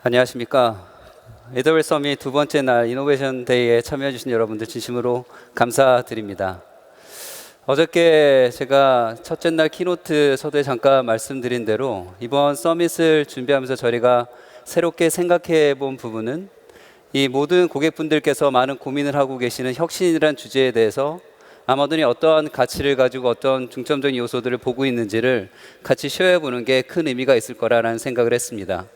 안녕하십니까. AWS 서밋 두 번째 날 이노베이션 데이에 참여해 주신 여러분들 진심으로 감사드립니다. 어저께 제가 첫째 날 키노트 서두에 잠깐 말씀드린 대로 이번 서밋을 준비하면서 저희가 새롭게 생각해 본 부분은 이 모든 고객분들께서 많은 고민을 하고 계시는 혁신이라는 주제에 대해서 아마존이 어떠한 가치를 가지고 어떤 중점적인 요소들을 보고 있는지를 같이 쉐어해 보는 게 큰 의미가 있을 거라는 생각을 했습니다.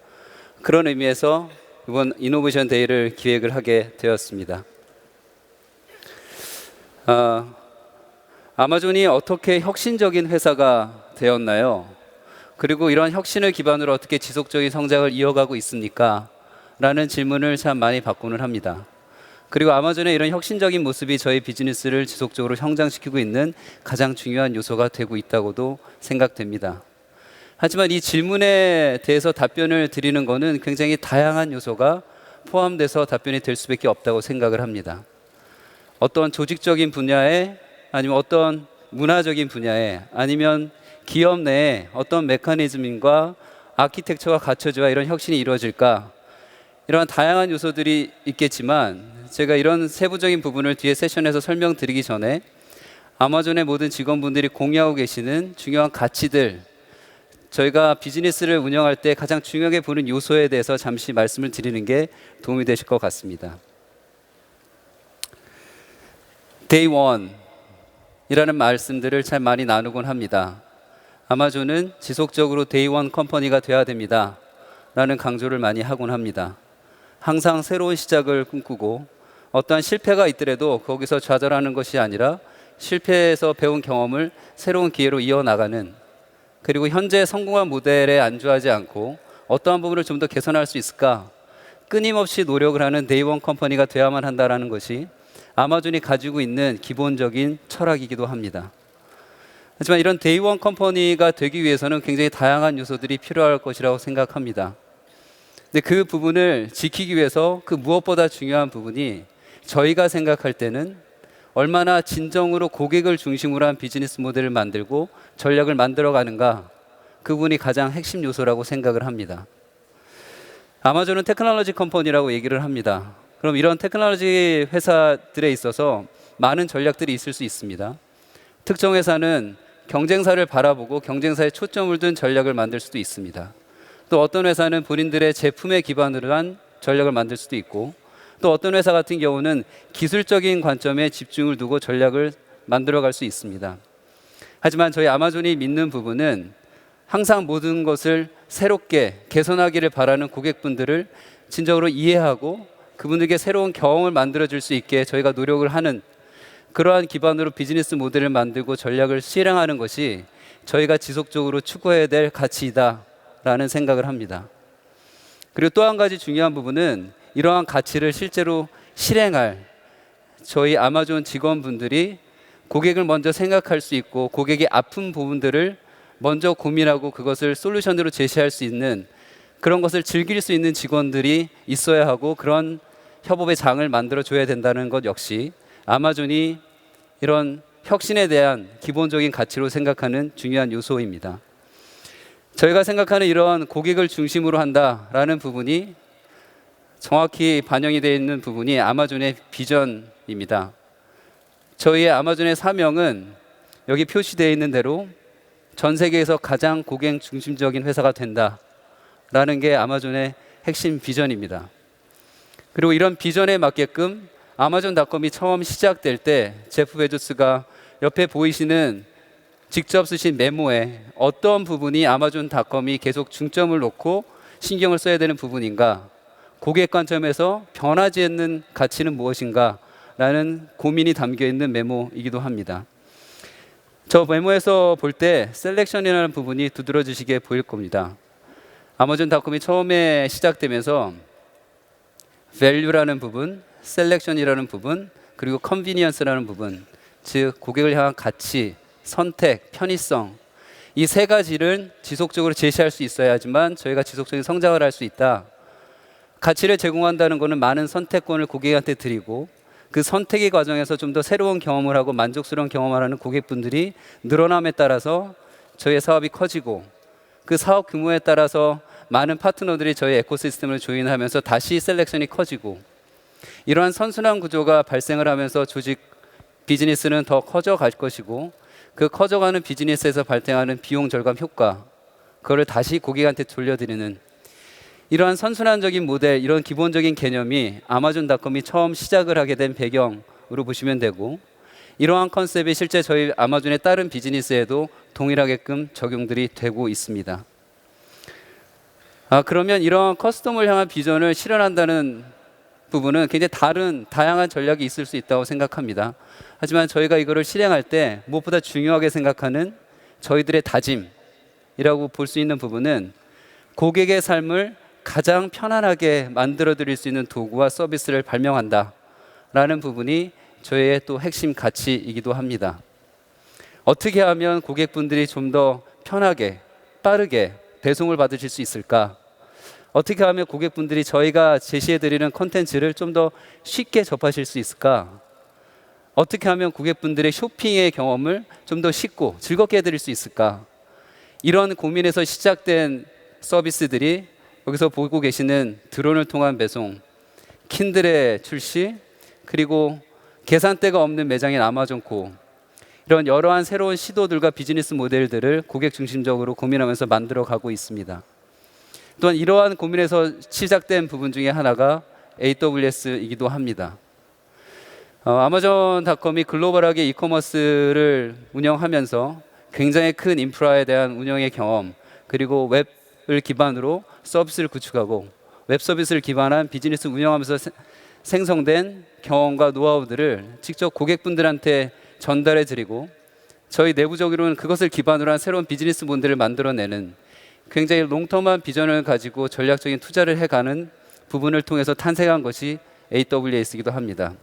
그런 의미에서 이번 이노베이션 데이를 기획을 하게 되었습니다. 아마존이 어떻게 혁신적인 회사가 되었나요? 그리고 이런 혁신을 기반으로 어떻게 지속적인 성장을 이어가고 있습니까? 라는 질문을 참 많이 받고는 합니다. 그리고 아마존의 이런 혁신적인 모습이 저희 비즈니스를 지속적으로 성장시키고 있는 가장 중요한 요소가 되고 있다고도 생각됩니다. 하지만 이 질문에 대해서 답변을 드리는 것은 굉장히 다양한 요소가 포함돼서 답변이 될 수밖에 없다고 생각을 합니다. 어떤 조직적인 분야에 아니면 어떤 문화적인 분야에 아니면 기업 내에 어떤 메커니즘과 아키텍처가 갖춰져야 이런 혁신이 이루어질까? 이런 다양한 요소들이 있겠지만 제가 이런 세부적인 부분을 뒤에 세션에서 설명드리기 전에 아마존의 모든 직원분들이 공유하고 계시는 중요한 가치들, 저희가 비즈니스를 운영할 때 가장 중요하게 보는 요소에 대해서 잠시 말씀을 드리는 게 도움이 되실 것 같습니다. Day One 이라는 말씀들을 참 많이 나누곤 합니다. 아마존은 지속적으로 Day One 컴퍼니가 되어야 됩니다 라는 강조를 많이 하곤 합니다. 항상 새로운 시작을 꿈꾸고 어떠한 실패가 있더라도 거기서 좌절하는 것이 아니라 실패에서 배운 경험을 새로운 기회로 이어나가는, 그리고 현재 성공한 모델에 안주하지 않고 어떠한 부분을 좀 더 개선할 수 있을까 끊임없이 노력을 하는 데이원 컴퍼니가 되어야만 한다는 것이 아마존이 가지고 있는 기본적인 철학이기도 합니다. 하지만 이런 데이원 컴퍼니가 되기 위해서는 굉장히 다양한 요소들이 필요할 것이라고 생각합니다. 근데 그 부분을 지키기 위해서 그 무엇보다 중요한 부분이 저희가 생각할 때는 얼마나 진정으로 고객을 중심으로 한 비즈니스 모델을 만들고 전략을 만들어가는가, 그 부분이 가장 핵심 요소라고 생각을 합니다. 아마존은 테크놀로지 컴퍼니라고 얘기를 합니다. 그럼 이런 테크놀로지 회사들에 있어서 많은 전략들이 있을 수 있습니다. 특정 회사는 경쟁사를 바라보고 경쟁사에 초점을 둔 전략을 만들 수도 있습니다. 또 어떤 회사는 본인들의 제품에 기반으로 한 전략을 만들 수도 있고, 또 어떤 회사 같은 경우는 기술적인 관점에 집중을 두고 전략을 만들어갈 수 있습니다. 하지만 저희 아마존이 믿는 부분은 항상 모든 것을 새롭게 개선하기를 바라는 고객분들을 진정으로 이해하고 그분들에게 새로운 경험을 만들어줄 수 있게 저희가 노력을 하는, 그러한 기반으로 비즈니스 모델을 만들고 전략을 실행하는 것이 저희가 지속적으로 추구해야 될 가치이다라는 생각을 합니다. 그리고 또 한 가지 중요한 부분은 이러한 가치를 실제로 실행할 저희 아마존 직원분들이 고객을 먼저 생각할 수 있고 고객의 아픈 부분들을 먼저 고민하고 그것을 솔루션으로 제시할 수 있는, 그런 것을 즐길 수 있는 직원들이 있어야 하고 그런 협업의 장을 만들어줘야 된다는 것 역시 아마존이 이런 혁신에 대한 기본적인 가치로 생각하는 중요한 요소입니다. 저희가 생각하는 이런 고객을 중심으로 한다라는 부분이 정확히 반영이 되어 있는 부분이 아마존의 비전입니다. 저희의 아마존의 사명은 여기 표시되어 있는 대로 전 세계에서 가장 고객 중심적인 회사가 된다라는 게 아마존의 핵심 비전입니다. 그리고 이런 비전에 맞게끔 아마존닷컴이 처음 시작될 때 제프 베조스가 옆에 보이시는 직접 쓰신 메모에 어떤 부분이 아마존닷컴이 계속 중점을 놓고 신경을 써야 되는 부분인가, 고객 관점에서 변하지 않는 가치는 무엇인가 라는 고민이 담겨있는 메모이기도 합니다. 저 메모에서 볼 때 셀렉션이라는 부분이 두드러지시게 보일 겁니다. 아마존닷컴이 처음에 시작되면서 value라는 부분, 셀렉션이라는 부분, 그리고 컨비니언스라는 부분, 즉 고객을 향한 가치, 선택, 편의성, 이 세 가지를 지속적으로 제시할 수 있어야지만 저희가 지속적인 성장을 할 수 있다. 가치를 제공한다는 것은 많은 선택권을 고객한테 드리고 그 선택의 과정에서 좀 더 새로운 경험을 하고 만족스러운 경험을 하는 고객분들이 늘어남에 따라서 저희의 사업이 커지고 그 사업 규모에 따라서 많은 파트너들이 저희 에코시스템을 조인하면서 다시 셀렉션이 커지고 이러한 선순환 구조가 발생을 하면서 조직 비즈니스는 더 커져갈 것이고 그 커져가는 비즈니스에서 발생하는 비용 절감 효과 그거를 다시 고객한테 돌려드리는 이러한 선순환적인 모델, 이런 기본적인 개념이 아마존닷컴이 처음 시작을 하게 된 배경으로 보시면 되고 이러한 컨셉이 실제 저희 아마존의 다른 비즈니스에도 동일하게끔 적용들이 되고 있습니다. 그러면 이러한 커스텀을 향한 비전을 실현한다는 부분은 굉장히 다양한 전략이 있을 수 있다고 생각합니다. 하지만 저희가 이거를 실행할 때 무엇보다 중요하게 생각하는 저희들의 다짐이라고 볼 수 있는 부분은 고객의 삶을 가장 편안하게 만들어 드릴 수 있는 도구와 서비스를 발명한다 라는 부분이 저희의 또 핵심 가치이기도 합니다. 어떻게 하면 고객분들이 좀 더 편하게 빠르게 배송을 받으실 수 있을까? 어떻게 하면 고객분들이 저희가 제시해 드리는 콘텐츠를 좀 더 쉽게 접하실 수 있을까? 어떻게 하면 고객분들의 쇼핑의 경험을 좀 더 쉽고 즐겁게 해드릴 수 있을까? 이런 고민에서 시작된 서비스들이 여기서 보고 계시는 드론을 통한 배송, 킨들의 출시, 그리고 계산대가 없는 매장인 아마존고 이런 여러한 새로운 시도들과 비즈니스 모델들을 고객 중심적으로 고민하면서 만들어가고 있습니다. 또한 이러한 고민에서 시작된 부분 중에 하나가 AWS이기도 합니다. 아마존닷컴이 글로벌하게 이커머스를 운영하면서 굉장히 큰 인프라에 대한 운영의 경험 그리고 웹을 기반으로 서비스를 구축하고 웹 서비스를 기반한 비즈니스 운영하면서 생성된 경험과 노하우들을 직접 고객분들한테 전달해 드리고 저희 내부적으로는 그것을 기반으로 한 새로운 비즈니스 모델을 만들어내는 굉장히 롱텀한 비전을 가지고 전략적인 투자를 해가는 부분을 통해서 탄생한 것이 AWS이기도 합니다.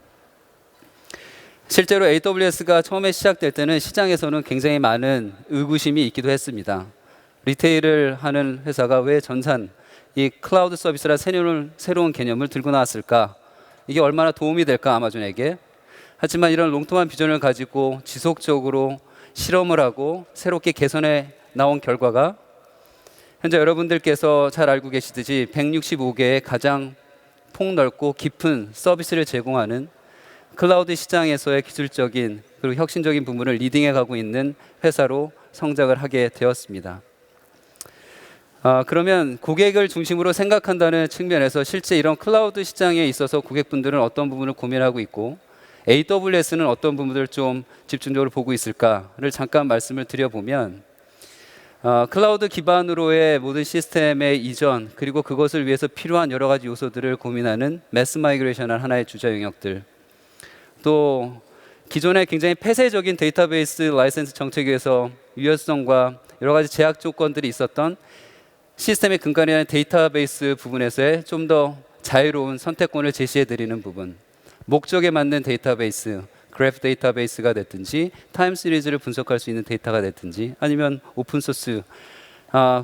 실제로 AWS가 처음에 시작될 때는 시장에서는 굉장히 많은 의구심이 있기도 했습니다. 리테일을 하는 회사가 왜 전산, 이 클라우드 서비스라 새로운 개념을 들고 나왔을까? 이게 얼마나 도움이 될까 아마존에게? 하지만 이런 롱텀한 비전을 가지고 지속적으로 실험을 하고 새롭게 개선해 나온 결과가 현재 여러분들께서 잘 알고 계시듯이 165개의 가장 폭넓고 깊은 서비스를 제공하는 클라우드 시장에서의 기술적인 그리고 혁신적인 부분을 리딩해 가고 있는 회사로 성장을 하게 되었습니다. 그러면 고객을 중심으로 생각한다는 측면에서 실제 이런 클라우드 시장에 있어서 고객분들은 어떤 부분을 고민하고 있고 AWS는 어떤 부분들을 좀 집중적으로 보고 있을까를 잠깐 말씀을 드려보면 클라우드 기반으로의 모든 시스템의 이전 그리고 그것을 위해서 필요한 여러 가지 요소들을 고민하는 매스 마이그레이션한 하나의 주자 영역들 또 기존의 굉장히 폐쇄적인 데이터베이스 라이센스 정책에서 유연성과 여러 가지 제약 조건들이 있었던 시스템의 근간이 아닌 데이터베이스 부분에서의 좀 더 자유로운 선택권을 제시해 드리는 부분 목적에 맞는 데이터베이스 그래프 데이터베이스가 됐든지 타임 시리즈를 분석할 수 있는 데이터가 됐든지 아니면 오픈소스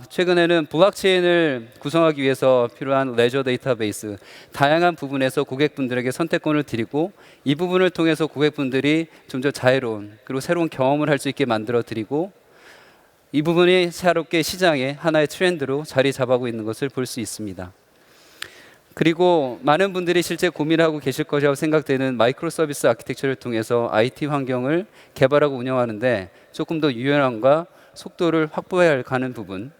최근에는 블록체인을 구성하기 위해서 필요한 레저 데이터베이스 다양한 부분에서 고객분들에게 선택권을 드리고 이 부분을 통해서 고객분들이 좀 더 자유로운 그리고 새로운 경험을 할 수 있게 만들어 드리고 이 부분이 새롭게 시장의 하나의 트렌드로 자리 잡아가고 있는 것을 볼 수 있습니다. 그리고 많은 분들이 실제 고민하고 계실 것이라고 생각되는 마이크로 서비스 아키텍처를 통해서 IT 환경을 개발하고 운영하는데 조금 더 유연함과 속도를 확보해야 하는 부분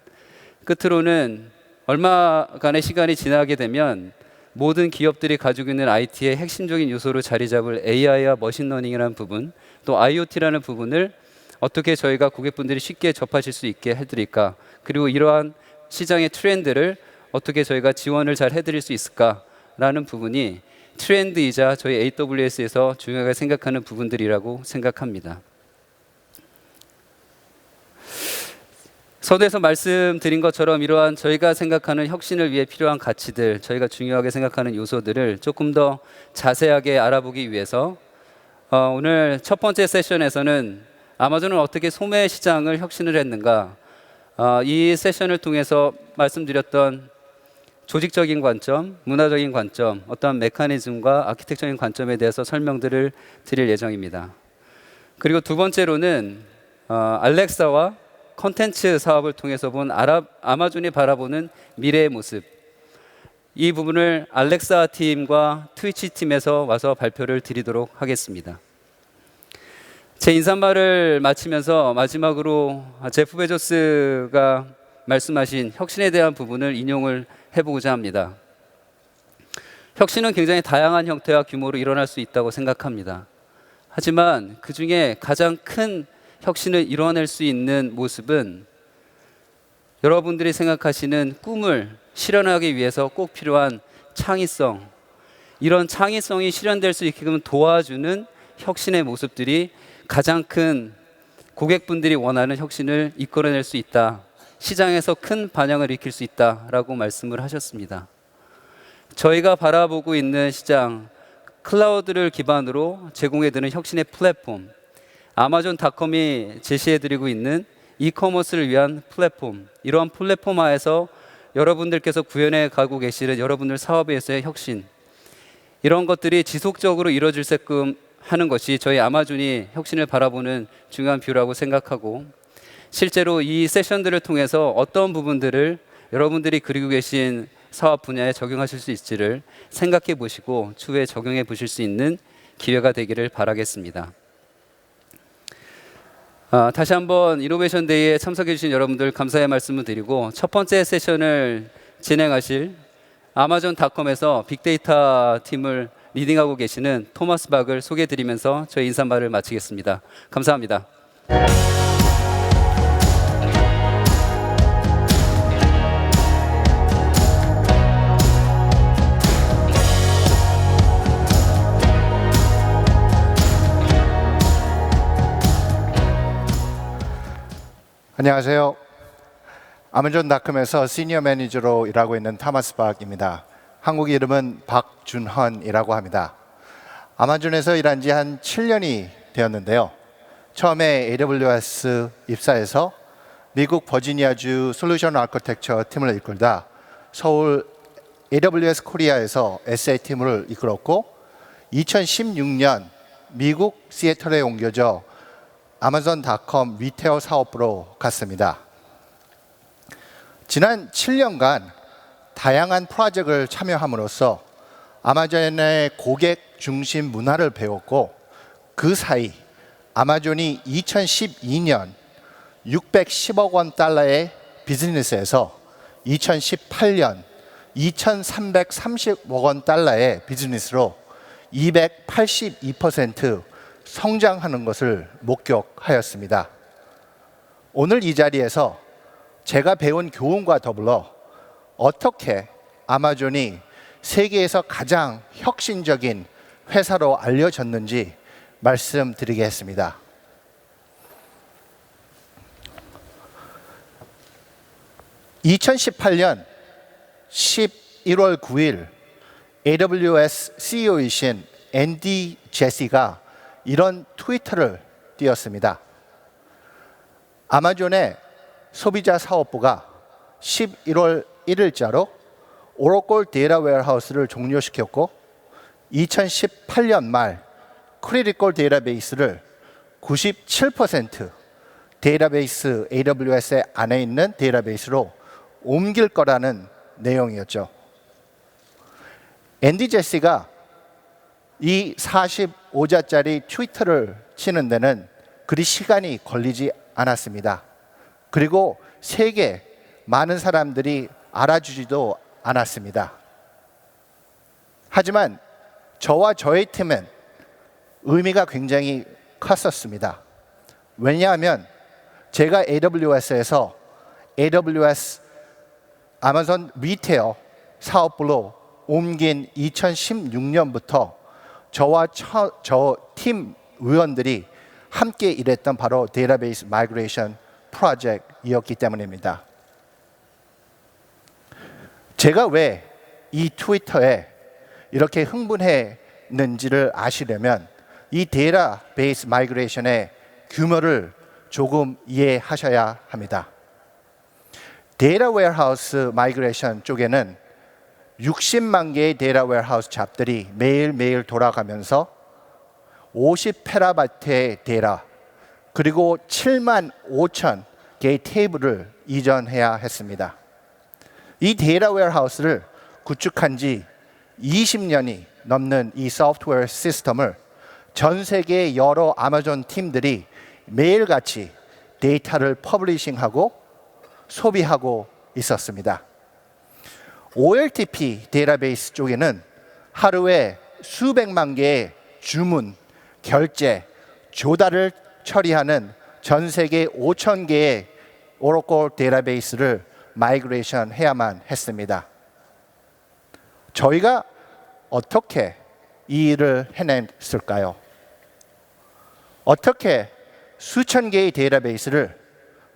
끝으로는 얼마간의 시간이 지나게 되면 모든 기업들이 가지고 있는 IT의 핵심적인 요소로 자리 잡을 AI와 머신러닝이라는 부분 또 IoT라는 부분을 어떻게 저희가 고객분들이 쉽게 접하실 수 있게 해드릴까 그리고 이러한 시장의 트렌드를 어떻게 저희가 지원을 잘 해드릴 수 있을까라는 부분이 트렌드이자 저희 AWS에서 중요하게 생각하는 부분들이라고 생각합니다. 서두에서 말씀드린 것처럼 이러한 저희가 생각하는 혁신을 위해 필요한 가치들 저희가 중요하게 생각하는 요소들을 조금 더 자세하게 알아보기 위해서 오늘 첫 번째 세션에서는 아마존은 어떻게 소매 시장을 혁신을 했는가 이 세션을 통해서 말씀드렸던 조직적인 관점, 문화적인 관점, 어떠한 메커니즘과 아키텍처적인 관점에 대해서 설명들을 드릴 예정입니다. 그리고 두 번째로는 알렉사와 컨텐츠 사업을 통해서 본 아마존이 바라보는 미래의 모습, 이 부분을 알렉사 팀과 트위치 팀에서 와서 발표를 드리도록 하겠습니다. 제 인사말을 마치면서 마지막으로 제프 베조스가 말씀하신 혁신에 대한 부분을 인용을 해보고자 합니다. 혁신은 굉장히 다양한 형태와 규모로 일어날 수 있다고 생각합니다. 하지만 그 중에 가장 큰 혁신을 이뤄낼 수 있는 모습은 여러분들이 생각하시는 꿈을 실현하기 위해서 꼭 필요한 창의성, 이런 창의성이 실현될 수 있게끔 도와주는 혁신의 모습들이 가장 큰 고객분들이 원하는 혁신을 이끌어낼 수 있다, 시장에서 큰 반영을 일으킬 수 있다라고 말씀을 하셨습니다. 저희가 바라보고 있는 시장, 클라우드를 기반으로 제공해드리는 혁신의 플랫폼, 아마존닷컴이 제시해드리고 있는 이커머스를 위한 플랫폼, 이러한 플랫폼화에서 여러분들께서 구현해 가고 계시는 여러분들 사업에서의 혁신, 이런 것들이 지속적으로 이루어질게끔 하는 것이 저희 아마존이 혁신을 바라보는 중요한 뷰라고 생각하고, 실제로 이 세션들을 통해서 어떤 부분들을 여러분들이 그리고 계신 사업 분야에 적용하실 수 있을지를 생각해 보시고 추후에 적용해 보실 수 있는 기회가 되기를 바라겠습니다. 다시 한번 이노베이션 데이에 참석해 주신 여러분들 감사의 말씀을 드리고, 첫 번째 세션을 진행하실 아마존닷컴에서 빅데이터 팀을 리딩하고 계시는 토마스 박을 소개해 드리면서 저희 인사말을 마치겠습니다. 감사합니다. 안녕하세요. 아마존닷컴에서 시니어 매니저로 일하고 있는 토마스 박입니다. 한국 이름은 박준헌이라고 합니다. 아마존에서 일한 지 한 7년이 되었는데요. 처음에 AWS 입사해서 미국 버지니아주 솔루션 아키텍처 팀을 이끌다 서울 AWS 코리아에서 SA 팀을 이끌었고, 2016년 미국 시애틀에 옮겨져 아마존닷컴 리테일 사업부로 갔습니다. 지난 7년간 다양한 프로젝트를 참여함으로써 아마존의 고객 중심 문화를 배웠고, 그 사이 아마존이 2012년 610억 원 달러의 비즈니스에서 2018년 2,330억 원 달러의 비즈니스로 282% 성장하는 것을 목격하였습니다. 오늘 이 자리에서 제가 배운 교훈과 더불어 어떻게 아마존이 세계에서 가장 혁신적인 회사로 알려졌는지 말씀드리겠습니다. (2018년 11월 9일) AWS CEO이신 앤디 제시가 이런 트위터를 띄웠습니다. 아마존의 소비자 사업부가 11월 1일자로 오라클 데이터 웨어하우스를 종료시켰고, 2018년 말 크리티컬 데이터베이스를 97% 데이터베이스 AWS 안에 있는 데이터베이스로 옮길 거라는 내용이었죠. 앤디 제시가 이 45자짜리 트위터를 치는 데는 그리 시간이 걸리지 않았습니다. 그리고 세계 많은 사람들이 알아주지도 않았습니다. 하지만 저와 저의 팀은 의미가 굉장히 컸었습니다. 왜냐하면 제가 AWS에서 AWS 아마존 리테일 사업부로 옮긴 2016년부터 저와 저 팀 의원들이 함께 일했던 바로 데이터베이스 마이그레이션 프로젝트이었기 때문입니다. 제가 왜 이 트위터에 이렇게 흥분했는지를 아시려면 이 데이터베이스 마이그레이션의 규모를 조금 이해하셔야 합니다. 데이터 웨어하우스 마이그레이션 쪽에는 60만 개의 데이터 웨어하우스 잡들이 매일매일 돌아가면서 50테라바이트의 데이터 그리고 7만 5천 개의 테이블을 이전해야 했습니다. 이 데이터 웨어하우스를 구축한 지 20년이 넘는 이 소프트웨어 시스템을 전 세계의 여러 아마존 팀들이 매일같이 데이터를 퍼블리싱하고 소비하고 있었습니다. OLTP 데이터베이스 쪽에는 하루에 수백만 개의 주문, 결제, 조달을 처리하는 전 세계 5천 개의 오라클 데이터베이스를 마이그레이션 해야만 했습니다. 저희가 어떻게 이 일을 해냈을까요? 어떻게 수천 개의 데이터베이스를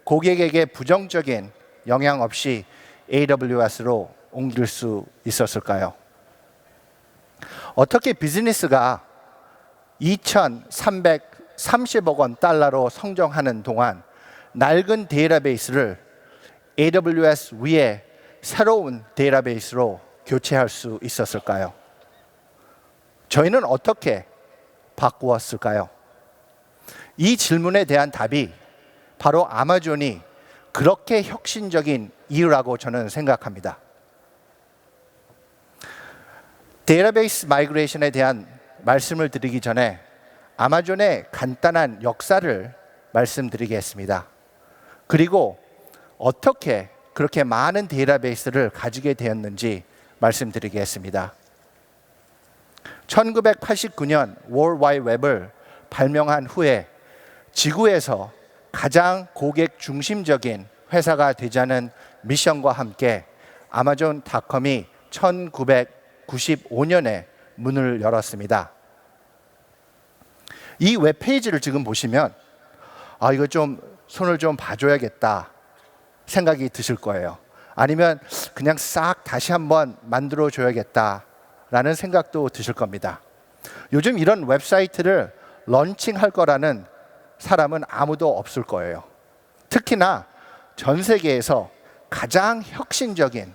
고객에게 부정적인 영향 없이 AWS로 옮길 수 있었을까요? 어떻게 비즈니스가 2,330억 원 달러로 성장하는 동안 낡은 데이터베이스를 AWS 위에 새로운 데이터베이스로 교체할 수 있었을까요? 저희는 어떻게 바꾸었을까요? 이 질문에 대한 답이 바로 아마존이 그렇게 혁신적인 이유라고 저는 생각합니다. 데이터베이스 마이그레이션에 대한 말씀을 드리기 전에 아마존의 간단한 역사를 말씀드리겠습니다. 그리고 어떻게 그렇게 많은 데이터베이스를 가지게 되었는지 말씀드리겠습니다. 1989년 월 와이드 웹을 발명한 후에 지구에서 가장 고객 중심적인 회사가 되자는 미션과 함께 아마존닷컴이 1995년에 문을 열었습니다. 이 웹페이지를 지금 보시면 이거 좀 손을 좀 봐줘야겠다 생각이 드실 거예요. 아니면 그냥 싹 다시 한번 만들어 줘야겠다라는 생각도 드실 겁니다. 요즘 이런 웹사이트를 런칭할 거라는 사람은 아무도 없을 거예요. 특히나 전 세계에서 가장 혁신적인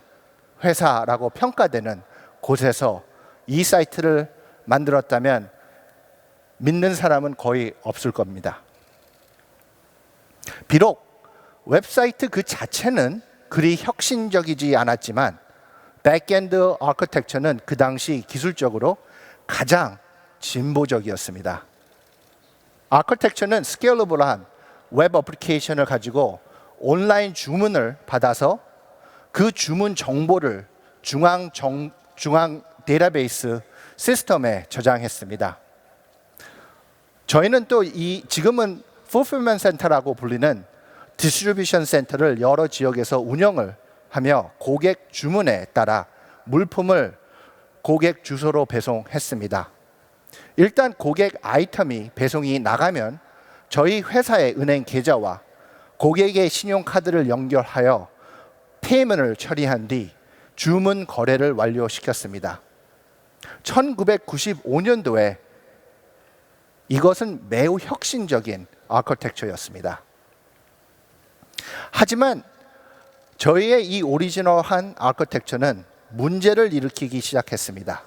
회사라고 평가되는 곳에서 이 사이트를 만들었다면 믿는 사람은 거의 없을 겁니다. 비록 웹사이트 그 자체는 그리 혁신적이지 않았지만 백엔드 아키텍처는 그 당시 기술적으로 가장 진보적이었습니다. 아키텍처는 스케일러블한 웹 어플리케이션을 가지고 온라인 주문을 받아서 그 주문 정보를 중앙 데이터베이스 시스템에 저장했습니다. 저희는 또 지금은 fulfillment 센터라고 불리는 디스트리뷰션 센터를 여러 지역에서 운영을 하며 고객 주문에 따라 물품을 고객 주소로 배송했습니다. 일단 고객 아이템이 배송이 나가면 저희 회사의 은행 계좌와 고객의 신용카드를 연결하여 페이먼트를 처리한 뒤 주문 거래를 완료시켰습니다. 1995년도에 이것은 매우 혁신적인 아키텍처였습니다. 하지만 저희의 이 오리지널한 아키텍처는 문제를 일으키기 시작했습니다.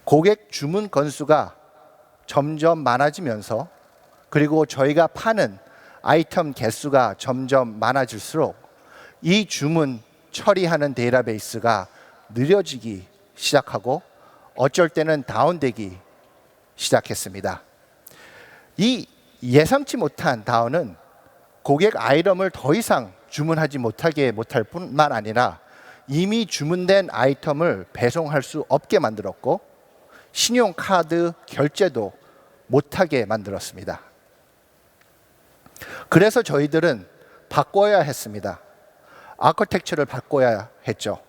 고객 주문 건수가 점점 많아지면서 그리고 저희가 파는 아이템 개수가 점점 많아질수록 이 주문 처리하는 데이터베이스가 느려지기 시작하고 어쩔 때는 다운되기 시작했습니다. 이 예상치 못한 다운은 고객 아이템을 더 이상 주문하지 못할 뿐만 아니라 이미 주문된 아이템을 배송할 수 없게 만들었고 신용카드 결제도 못하게 만들었습니다. 그래서 저희들은 바꿔야 했습니다. 아키텍처를 바꿔야 했죠.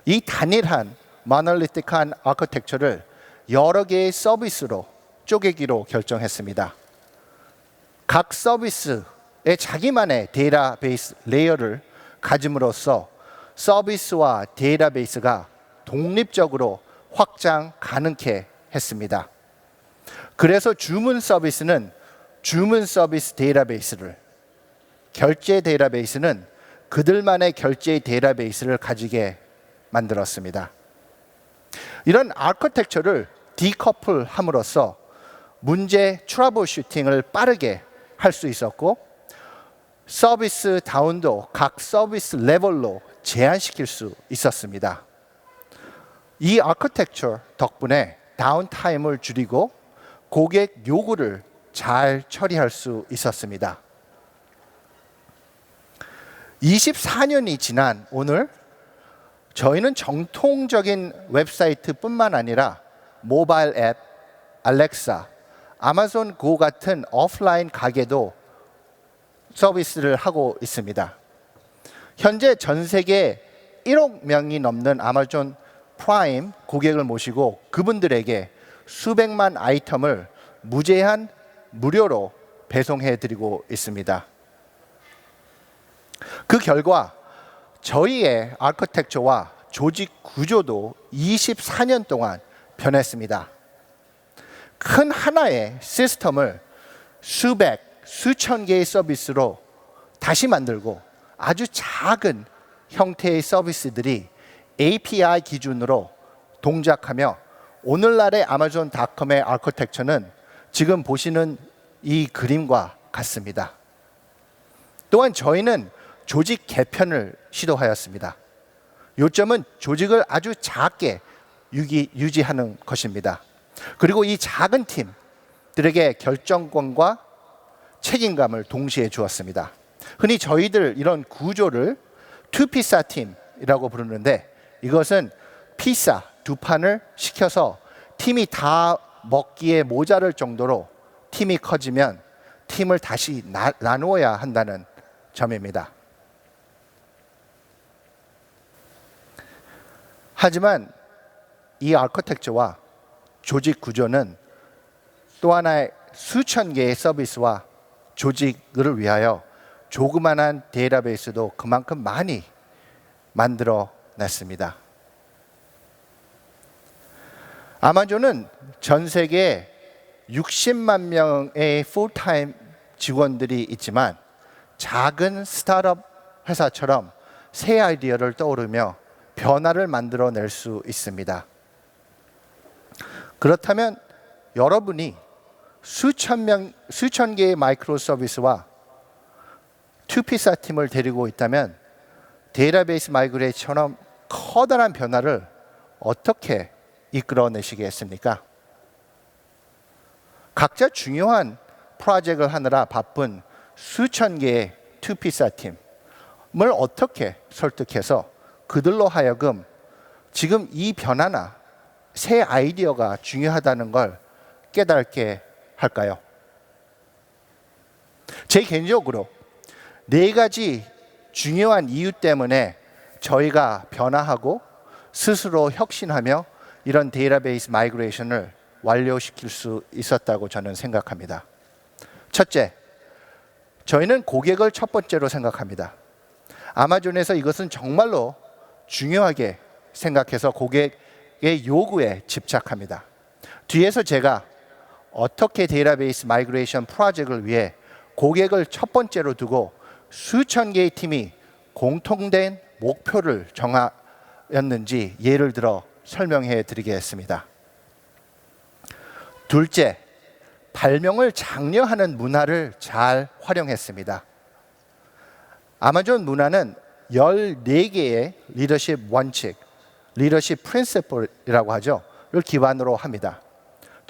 이 단일한 모놀리틱한 아키텍처를 여러 개의 서비스로 쪼개기로 결정했습니다. 각 서비스에 자기만의 데이터베이스 레이어를 가짐으로써 서비스와 데이터베이스가 독립적으로 확장 가능케 했습니다. 그래서 주문 서비스는 주문 서비스 데이터베이스를, 결제 데이터베이스는 그들만의 결제 데이터베이스를 가지게 만들었습니다. 이런 아키텍처를 디커플 함으로써 문제 트러블 슈팅을 빠르게 할 수 있었고 서비스 다운도 각 서비스 레벨로 제한시킬 수 있었습니다. 이 아키텍처 덕분에 다운타임을 줄이고 고객 요구를 잘 처리할 수 있었습니다. 24년이 지난 오늘 저희는 정통적인 웹사이트뿐만 아니라 모바일 앱, 알렉사, 아마존 고 같은 오프라인 가게도 서비스를 하고 있습니다. 현재 전 세계 1억 명이 넘는 아마존 프라임 고객을 모시고 그분들에게 수백만 아이템을 무제한 무료로 배송해 드리고 있습니다. 그 결과 저희의 아키텍처와 조직 구조도 24년 동안 변했습니다. 큰 하나의 시스템을 수백, 수천 개의 서비스로 다시 만들고 아주 작은 형태의 서비스들이 API 기준으로 동작하며 오늘날의 아마존닷컴의 아키텍처는 지금 보시는 이 그림과 같습니다. 또한 저희는 조직 개편을 시도하였습니다. 요점은 조직을 아주 작게 유지하는 것입니다. 그리고 이 작은 팀들에게 결정권과 책임감을 동시에 주었습니다. 흔히 저희들 이런 구조를 투피사 팀이라고 부르는데 이것은 피자 두 판을 시켜서 팀이 다 먹기에 모자랄 정도로 팀이 커지면 팀을 다시 나누어야 한다는 점입니다. 하지만 이 아키텍처와 조직 구조는 또 하나의 수천 개의 서비스와 조직을 위하여 조그만한 데이터베이스도 그만큼 많이 만들어 냈습니다. 아마존은 전 세계에 60만 명의 풀타임 직원들이 있지만 작은 스타트업 회사처럼 새 아이디어를 떠오르며 변화를 만들어낼 수 있습니다. 그렇다면 여러분이 수천 개의 마이크로 서비스와 투피사 팀을 데리고 있다면 데이터베이스 마이그레이션처럼 커다란 변화를 어떻게 이끌어내시겠습니까? 각자 중요한 프로젝트를 하느라 바쁜 수천 개의 투피사 팀을 어떻게 설득해서 그들로 하여금 지금 이 변화나 새 아이디어가 중요하다는 걸 깨닫게 할까요? 제 개인적으로 4가지 중요한 이유 때문에 저희가 변화하고 스스로 혁신하며 이런 데이터베이스 마이그레이션을 완료시킬 수 있었다고 저는 생각합니다. 첫째, 저희는 고객을 첫 번째로 생각합니다. 아마존에서 이것은 정말로 중요하게 생각해서 고객의 요구에 집착합니다. 뒤에서 제가 어떻게 데이터베이스 마이그레이션 프로젝트를 위해 고객을 첫 번째로 두고 수천 개의 팀이 공통된 목표를 정하였는지 예를 들어 설명해 드리겠습니다. 둘째, 발명을 장려하는 문화를 잘 활용했습니다. 아마존 문화는 14개의 리더십 원칙, 리더십 프린시플이라고 하죠. 를 기반으로 합니다.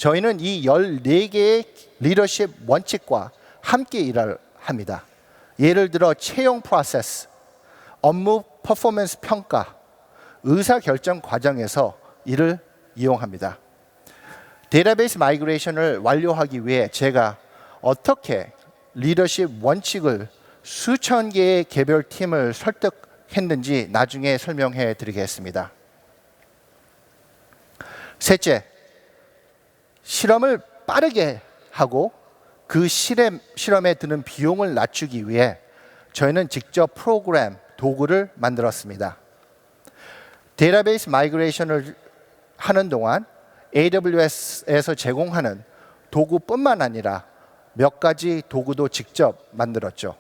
저희는 이 14개의 리더십 원칙과 함께 일을 합니다. 예를 들어 채용 프로세스, 업무 퍼포먼스 평가, 의사결정 과정에서 이를 이용합니다. 데이터베이스 마이그레이션을 완료하기 위해 제가 어떻게 리더십 원칙을 수천 개의 개별 팀을 설득했는지 나중에 설명해 드리겠습니다. 셋째, 실험을 빠르게 하고 그 실험에 드는 비용을 낮추기 위해 저희는 직접 프로그램, 도구를 만들었습니다. 데이터베이스 마이그레이션을 하는 동안 AWS에서 제공하는 도구뿐만 아니라 몇 가지 도구도 직접 만들었죠.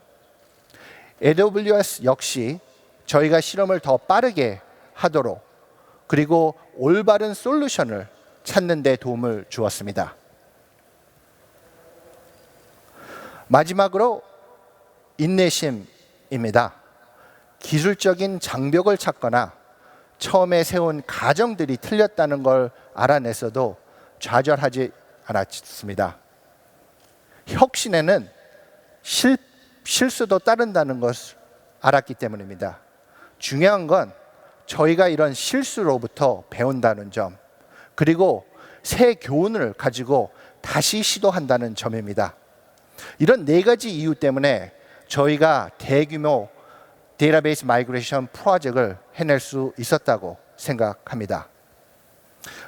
AWS 역시 저희가 실험을 더 빠르게 하도록 그리고 올바른 솔루션을 찾는 데 도움을 주었습니다. 마지막으로 인내심입니다. 기술적인 장벽을 찾거나 처음에 세운 가정들이 틀렸다는 걸 알아내서도 좌절하지 않았습니다. 혁신에는 실수도 따른다는 것을 알았기 때문입니다. 중요한 건 저희가 이런 실수로부터 배운다는 점, 그리고 새 교훈을 가지고 다시 시도한다는 점입니다. 이런 네 가지 이유 때문에 저희가 대규모 데이터베이스 마이그레이션 프로젝트를 해낼 수 있었다고 생각합니다.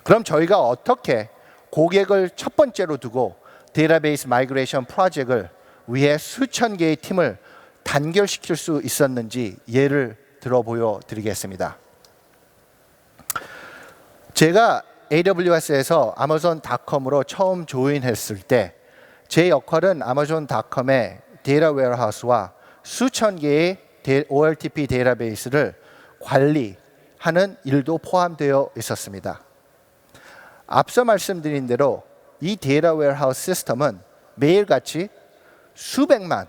그럼 저희가 어떻게 고객을 첫 번째로 두고 데이터베이스 마이그레이션 프로젝트를 위해 수천 개의 팀을 단결시킬 수 있었는지 예를 들어 보여드리겠습니다. 제가 AWS에서 아마존.com으로 처음 조인했을 때 제 역할은 아마존.com의 데이터 웨어하우스와 수천 개의 OLTP 데이터베이스를 관리하는 일도 포함되어 있었습니다. 앞서 말씀드린 대로 이 데이터 웨어하우스 시스템은 매일같이 수백만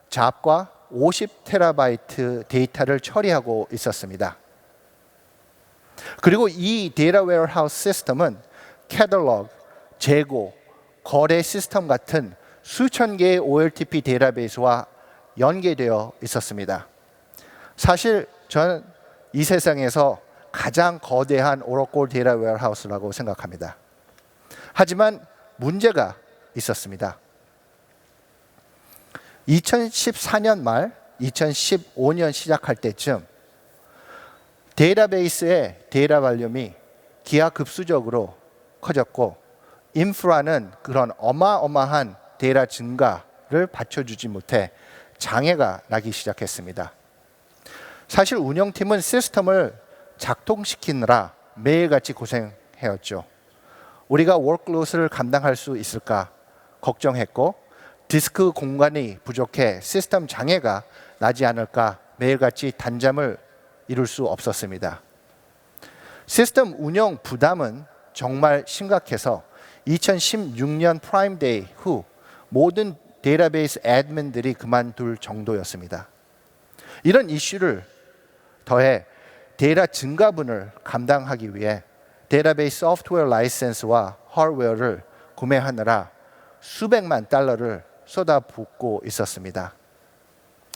잡과 50테라바이트 데이터를 처리하고 있었습니다. 그리고 이 데이터 웨어하우스 시스템은 캐탈로그, 재고, 거래 시스템 같은 수천 개의 OLTP 데이터베이스와 연계되어 있었습니다. 사실 저는 이 세상에서 가장 거대한 오라클 데이터 웨어하우스라고 생각합니다. 하지만 문제가 있었습니다. 2014년 말 2015년 시작할 때쯤 데이터베이스의 데이터 발륨이 기하급수적으로 커졌고 인프라는 그런 어마어마한 데이터 증가를 받쳐주지 못해 장애가 나기 시작했습니다. 사실 운영팀은 시스템을 작동시키느라 매일같이 고생해왔죠. 우리가 워크로드를 감당할 수 있을까 걱정했고 디스크 공간이 부족해 시스템 장애가 나지 않을까 매일같이 단잠을 이룰 수 없었습니다. 시스템 운영 부담은 정말 심각해서 2016년 프라임데이 후 모든 데이터베이스 애드민들이 그만둘 정도였습니다. 이런 이슈를 더해 데이터 증가분을 감당하기 위해 데이터베이스 소프트웨어 라이센스와 하드웨어를 구매하느라 수백만 달러를 쏟아붓고 있었습니다.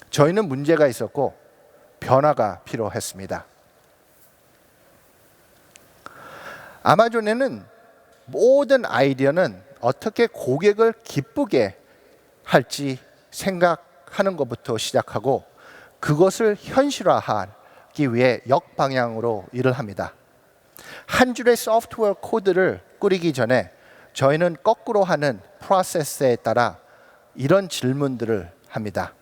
저희는 문제가 있었고 변화가 필요했습니다. 아마존에는 모든 아이디어는 어떻게 고객을 기쁘게 할지 생각하는 것부터 시작하고 그것을 현실화하기 위해 역방향으로 일을 합니다. 한 줄의 소프트웨어 코드를 꾸리기 전에 저희는 거꾸로 하는 프로세스에 따라 이런 질문들을 합니다.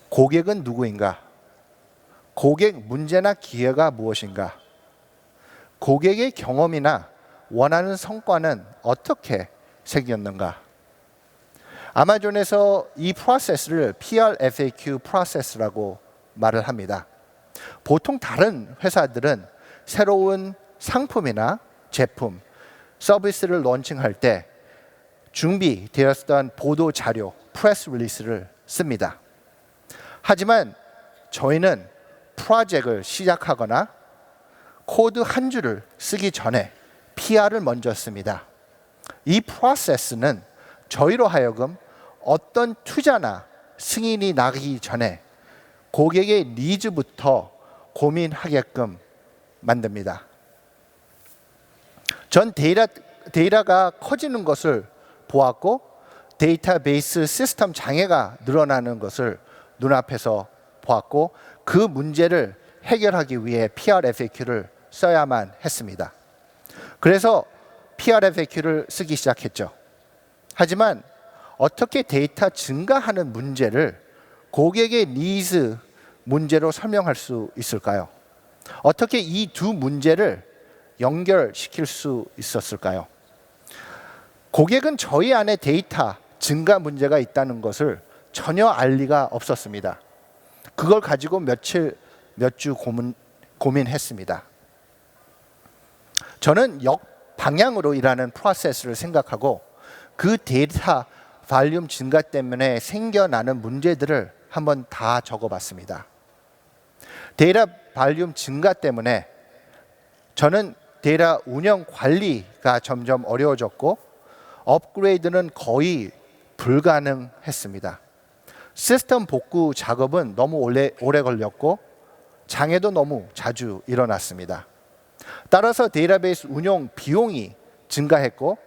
고객은 누구인가? 고객 문제나 기회가 무엇인가? 고객의 경험이나 원하는 성과는 어떻게 생겼는가? 아마존에서 이 프로세스를 PRFAQ 프로세스라고 말을 합니다. 보통 다른 회사들은 새로운 상품이나 제품, 서비스를 론칭할 때 준비되었던 보도 자료, 프레스 릴리스를 씁니다. 하지만 저희는 프로젝트를 시작하거나 코드 한 줄을 쓰기 전에 PR을 먼저 씁니다. 이 프로세스는 저희로 하여금 어떤 투자나 승인이 나기 전에 고객의 니즈부터 고민하게끔 만듭니다. 전 데이터가 커지는 것을 보았고 데이터베이스 시스템 장애가 늘어나는 것을 눈앞에서 보았고 그 문제를 해결하기 위해 PRFAQ를 써야만 했습니다. 그래서 PRFAQ를 쓰기 시작했죠. 하지만 어떻게 데이터 증가하는 문제를 고객의 니즈 문제로 설명할 수 있을까요? 어떻게 이 두 문제를 연결시킬 수 있었을까요? 고객은 저희 안에 데이터 증가 문제가 있다는 것을 전혀 알 리가 없었습니다. 그걸 가지고 몇 주 고민했습니다. 저는 역방향으로 일하는 프로세스를 생각하고 그 데이터 발륨 증가 때문에 생겨나는 문제들을 한번 다 적어봤습니다. 데이터 발륨 증가 때문에 저는 데이터 운영 관리가 점점 어려워졌고 업그레이드는 거의 불가능했습니다. 시스템 복구 작업은 너무 오래 걸렸고 장애도 너무 자주 일어났습니다. 따라서 데이터베이스 운영 비용이 증가했고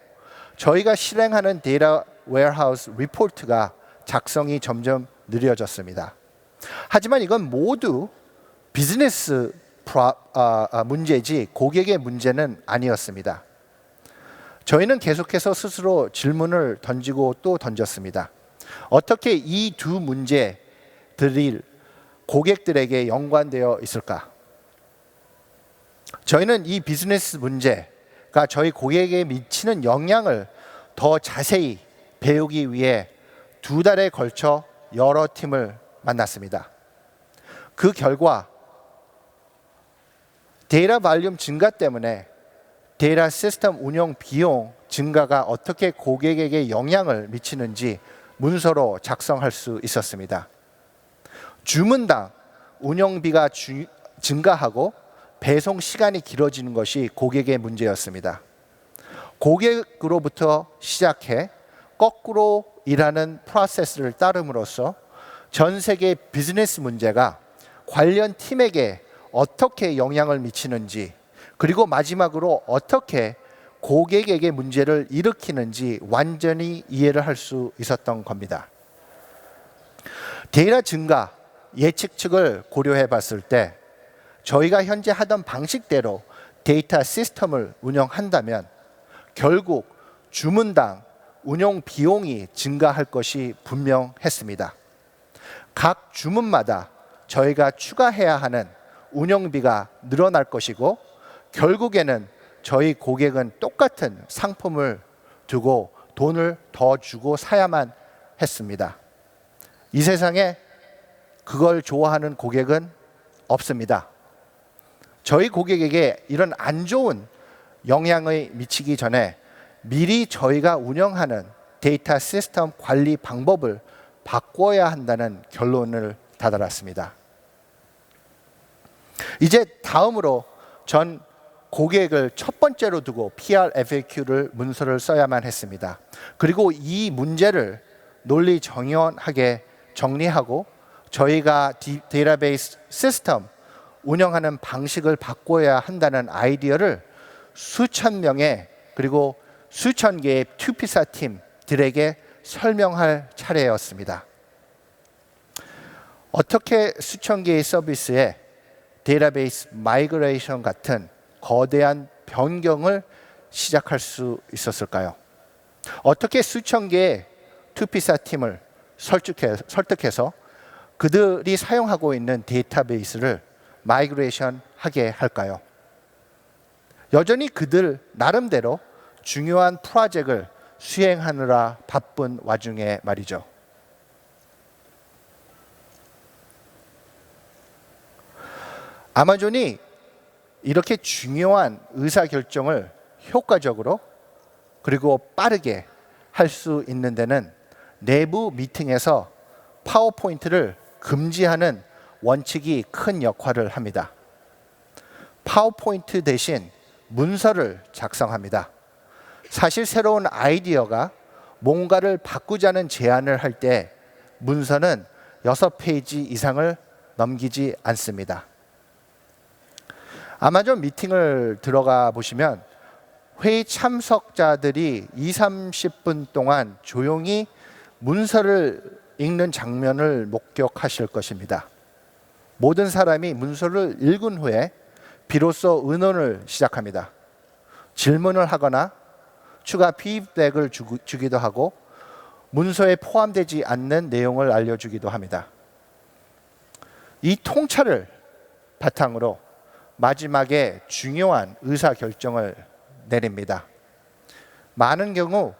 저희가 실행하는 데이터 웨어하우스 리포트가 작성이 점점 느려졌습니다. 하지만 이건 모두 비즈니스 문제지 고객의 문제는 아니었습니다. 저희는 계속해서 스스로 질문을 던지고 또 던졌습니다. 어떻게 이 두 문제들이 고객들에게 연관되어 있을까? 저희는 이 비즈니스 문제가 저희 고객에게 미치는 영향을 더 자세히 배우기 위해 2달에 걸쳐 여러 팀을 만났습니다. 그 결과 데이터 발륨 증가 때문에 데이터 시스템 운영 비용 증가가 어떻게 고객에게 영향을 미치는지 문서로 작성할 수 있었습니다. 주문당 운영비가 증가하고 배송 시간이 길어지는 것이 고객의 문제였습니다. 고객으로부터 시작해 거꾸로 일하는 프로세스를 따름으로써 전 세계 비즈니스 문제가 관련 팀에게 어떻게 영향을 미치는지 그리고 마지막으로 어떻게 고객에게 문제를 일으키는지 완전히 이해를 할 수 있었던 겁니다. 데이터 증가 예측을 고려해 봤을 때 저희가 현재 하던 방식대로 데이터 시스템을 운영한다면 결국 주문당 운영 비용이 증가할 것이 분명했습니다. 각 주문마다 저희가 추가해야 하는 운영비가 늘어날 것이고 결국에는 저희 고객은 똑같은 상품을 두고 돈을 더 주고 사야만 했습니다. 이 세상에 그걸 좋아하는 고객은 없습니다. 저희 고객에게 이런 안 좋은 영향을 미치기 전에 미리 저희가 운영하는 데이터 시스템 관리 방법을 바꿔야 한다는 결론을 다다랐습니다. 이제 다음으로 전 고객을 첫 번째로 두고 PR FAQ를 문서를 써야만 했습니다. 그리고 이 문제를 논리 정연하게 정리하고 저희가 데이터베이스 시스템 운영하는 방식을 바꿔야 한다는 아이디어를 수천 명의 그리고 수천 개의 투피사 팀들에게 설명할 차례였습니다. 어떻게 수천 개의 서비스에 데이터베이스 마이그레이션 같은 거대한 변경을 시작할 수 있었을까요? 어떻게 수천 개의 투피사 팀을 설득해서 그들이 사용하고 있는 데이터베이스를 마이그레이션 하게 할까요? 여전히 그들 나름대로 중요한 프로젝트를 수행하느라 바쁜 와중에 말이죠. 아마존이 이렇게 중요한 의사결정을 효과적으로 그리고 빠르게 할 수 있는 데는 내부 미팅에서 파워포인트를 금지하는 원칙이 큰 역할을 합니다. 파워포인트 대신 문서를 작성합니다. 사실 새로운 아이디어가 뭔가를 바꾸자는 제안을 할 때 문서는 6페이지 이상을 넘기지 않습니다. 아마존 미팅을 들어가 보시면 회의 참석자들이 20-30분 동안 조용히 문서를 읽는 장면을 목격하실 것입니다. 모든 사람이 문서를 읽은 후에 비로소 의논을 시작합니다. 질문을 하거나 추가 피드백을 주기도 하고 문서에 포함되지 않는 내용을 알려주기도 합니다. 이 통찰을 바탕으로 마지막에 중요한 의사결정을 내립니다. 많은 경우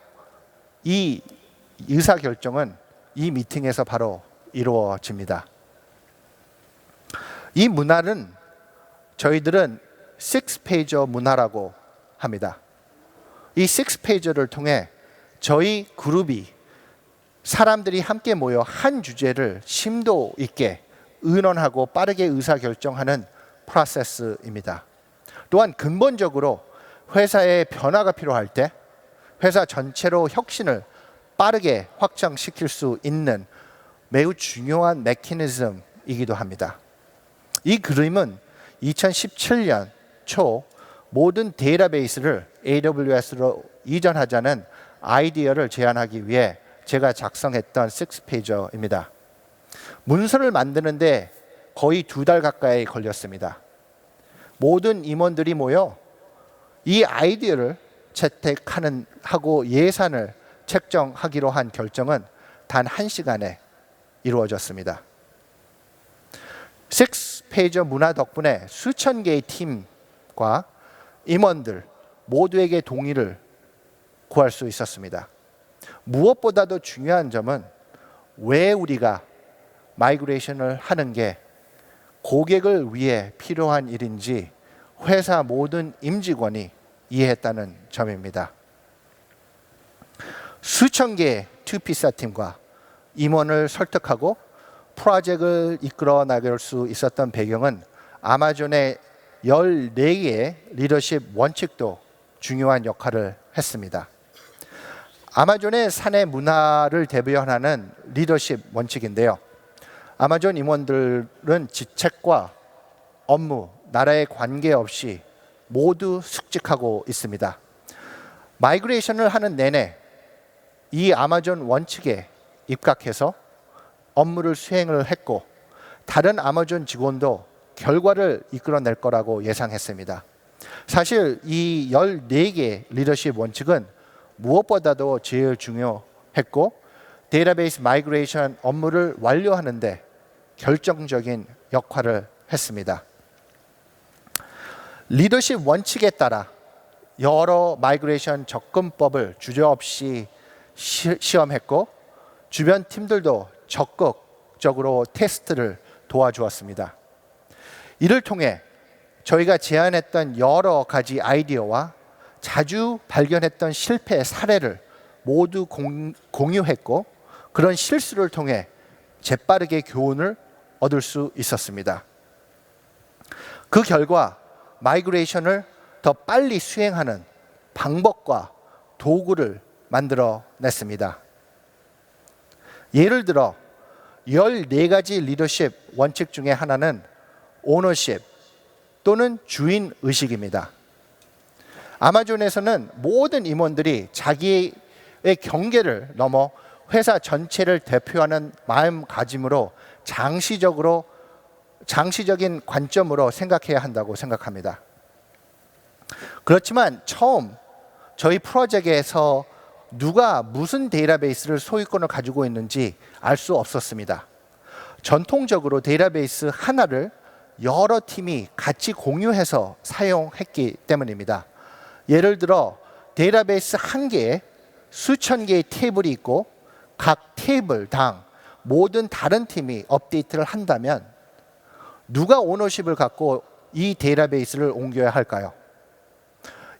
이 의사결정은 이 미팅에서 바로 이루어집니다. 이 문화는 저희들은 6페이저 문화라고 합니다. 이 6페이지를 통해 저희 그룹이 사람들이 함께 모여 한 주제를 심도 있게 의논하고 빠르게 의사결정하는 프로세스입니다. 또한 근본적으로 회사의 변화가 필요할 때 회사 전체로 혁신을 빠르게 확장시킬 수 있는 매우 중요한 메커니즘이기도 합니다. 이 그림은 2017년 초 모든 데이터베이스를 AWS로 이전하자는 아이디어를 제안하기 위해 제가 작성했던 6페이지입니다. 문서를 만드는데 거의 2달 가까이 걸렸습니다. 모든 임원들이 모여 이 아이디어를 채택하고 예산을 책정하기로 한 결정은 단 1시간에 이루어졌습니다. 6페이지 문화 덕분에 수천 개의 팀과 임원들 모두에게 동의를 구할 수 있었습니다. 무엇보다도 중요한 점은 왜 우리가 마이그레이션을 하는 게 고객을 위해 필요한 일인지 회사 모든 임직원이 이해했다는 점입니다. 수천 개의 투피사 팀과 임원을 설득하고 프로젝트를 이끌어 나갈 수 있었던 배경은 아마존의 14개의 리더십 원칙도 중요한 역할을 했습니다. 아마존의 사내 문화를 대변하는 리더십 원칙인데요. 아마존 임원들은 직책과 업무, 나라에 관계없이 모두 숙직하고 있습니다. 마이그레이션을 하는 내내 이 아마존 원칙에 입각해서 업무를 수행을 했고 다른 아마존 직원도 결과를 이끌어낼 거라고 예상했습니다. 사실 이 14개 리더십 원칙은 무엇보다도 제일 중요했고 데이터베이스 마이그레이션 업무를 완료하는 데 결정적인 역할을 했습니다. 리더십 원칙에 따라 여러 마이그레이션 접근법을 주저없이 시험했고 주변 팀들도 적극적으로 테스트를 도와주었습니다. 이를 통해 저희가 제안했던 여러 가지 아이디어와 자주 발견했던 실패 사례를 모두 공유했고 그런 실수를 통해 재빠르게 교훈을 얻을 수 있었습니다. 그 결과 마이그레이션을 더 빨리 수행하는 방법과 도구를 만들어냈습니다. 예를 들어 14가지 리더십 원칙 중에 하나는 오너십 또는 주인 의식입니다. 아마존에서는 모든 임원들이 자기의 경계를 넘어 회사 전체를 대표하는 마음가짐으로 장시적인 관점으로 생각해야 한다고 생각합니다. 그렇지만 처음 저희 프로젝트에서 누가 무슨 데이터베이스를 소유권을 가지고 있는지 알 수 없었습니다. 전통적으로 데이터베이스 하나를 여러 팀이 같이 공유해서 사용했기 때문입니다. 예를 들어 데이터베이스 한 개에 수천 개의 테이블이 있고 각 테이블당 모든 다른 팀이 업데이트를 한다면 누가 오너십을 갖고 이 데이터베이스를 옮겨야 할까요?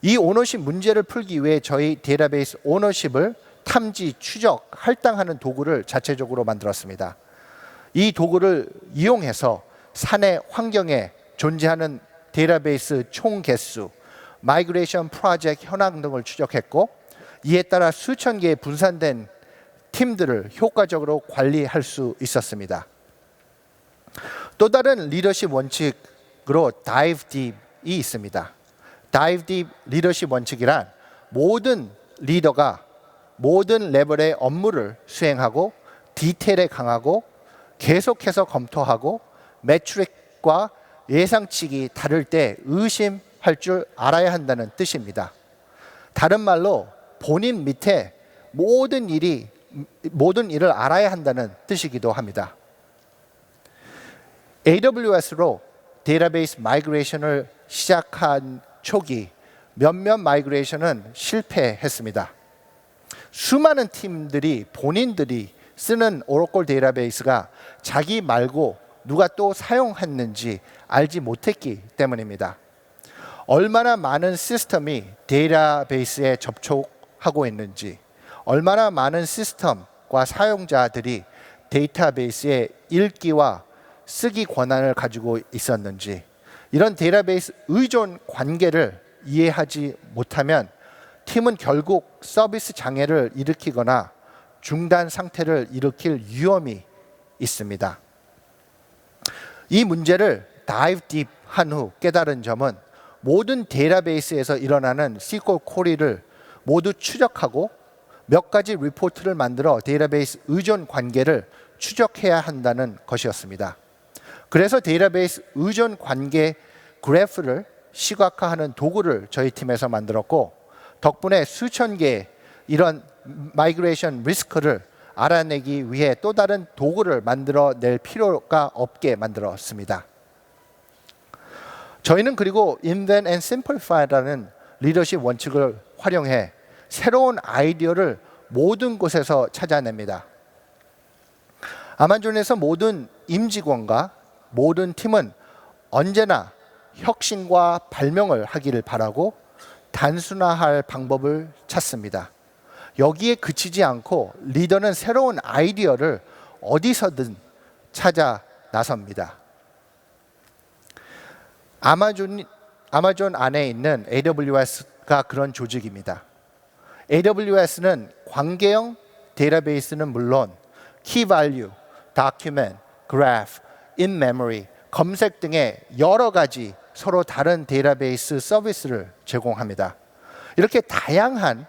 이 오너십 문제를 풀기 위해 저희 데이터베이스 오너십을 탐지, 추적, 할당하는 도구를 자체적으로 만들었습니다. 이 도구를 이용해서 사내 환경에 존재하는 데이터베이스 총 개수, 마이그레이션 프로젝트 현황 등을 추적했고 이에 따라 수천 개의 분산된 팀들을 효과적으로 관리할 수 있었습니다. 또 다른 리더십 원칙으로 Dive Deep이 있습니다. Dive Deep 리더십 원칙이란 모든 리더가 모든 레벨의 업무를 수행하고 디테일에 강하고 계속해서 검토하고 매트릭과 예상치기 다를 때 의심할 줄 알아야 한다는 뜻입니다. 다른 말로 본인 밑에 모든 일을 알아야 한다는 뜻이기도 합니다. AWS로 데이터베이스 마이그레이션을 시작한 초기 몇몇 마이그레이션은 실패했습니다. 수많은 팀들이 본인들이 쓰는 오라클 데이터베이스가 자기 말고 누가 또 사용했는지 알지 못했기 때문입니다. 얼마나 많은 시스템이 데이터베이스에 접촉하고 있는지, 얼마나 많은 시스템과 사용자들이 데이터베이스의 읽기와 쓰기 권한을 가지고 있었는지, 이런 데이터베이스 의존 관계를 이해하지 못하면 팀은 결국 서비스 장애를 일으키거나 중단 상태를 일으킬 위험이 있습니다. 이 문제를 다이브 딥 한 후 깨달은 점은 모든 데이터베이스에서 일어나는 SQL 쿼리를 모두 추적하고 몇 가지 리포트를 만들어 데이터베이스 의존 관계를 추적해야 한다는 것이었습니다. 그래서 데이터베이스 의존 관계 그래프를 시각화하는 도구를 저희 팀에서 만들었고, 덕분에 수천 개의 이런 마이그레이션 리스크를 알아내기 위해 또 다른 도구를 만들어낼 필요가 없게 만들었습니다. 저희는 그리고 Invent and Simplify라는 리더십 원칙을 활용해 새로운 아이디어를 모든 곳에서 찾아냅니다. 아마존에서 모든 임직원과 모든 팀은 언제나 혁신과 발명을 하기를 바라고 단순화할 방법을 찾습니다. 여기에 그치지 않고 리더는 새로운 아이디어를 어디서든 찾아 나섭니다. 아마존 안에 있는 AWS가 그런 조직입니다. AWS는 관계형 데이터베이스는 물론 Key Value, Document, Graph, In-Memory, 검색 등의 여러 가지 서로 다른 데이터베이스 서비스를 제공합니다. 이렇게 다양한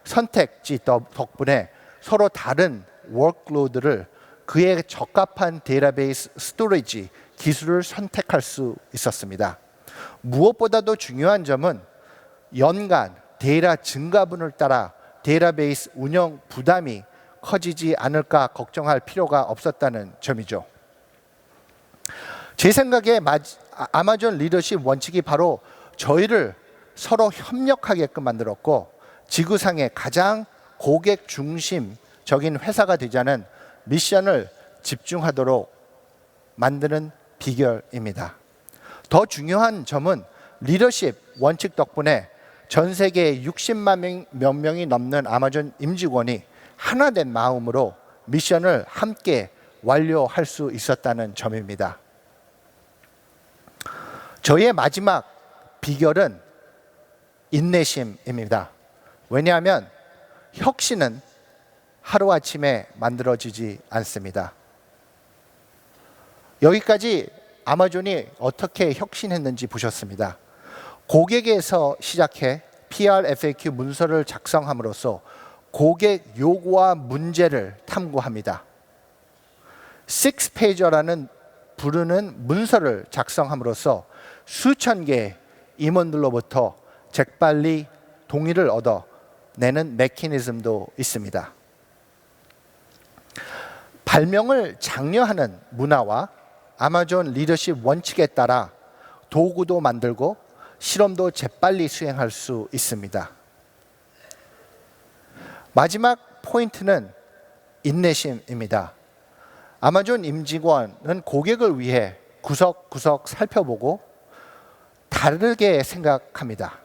선택지 덕분에 서로 다른 워크로드를 그에 적합한 데이터베이스 스토리지 기술을 선택할 수 있었습니다. 무엇보다도 중요한 점은 연간 데이터 증가분을 따라 데이터베이스 운영 부담이 커지지 않을까 걱정할 필요가 없었다는 점이죠. 제 생각에 아마존 리더십 원칙이 바로 저희를 서로 협력하게끔 만들었고, 지구상의 가장 고객 중심적인 회사가 되자는 미션을 집중하도록 만드는 비결입니다. 더 중요한 점은 리더십 원칙 덕분에 전 세계 60만 몇 명이 넘는 아마존 임직원이 하나된 마음으로 미션을 함께 완료할 수 있었다는 점입니다. 저희의 마지막 비결은 인내심입니다. 왜냐하면 혁신은 하루아침에 만들어지지 않습니다. 여기까지 아마존이 어떻게 혁신했는지 보셨습니다. 고객에서 시작해 PR FAQ 문서를 작성함으로써 고객 요구와 문제를 탐구합니다. 6페이저라는 부르는 문서를 작성함으로써 수천 개의 임원들로부터 재빨리 동의를 얻어내는 메커니즘도 있습니다. 발명을 장려하는 문화와 아마존 리더십 원칙에 따라 도구도 만들고 실험도 재빨리 수행할 수 있습니다. 마지막 포인트는 인내심입니다. 아마존 임직원은 고객을 위해 구석구석 살펴보고 다르게 생각합니다.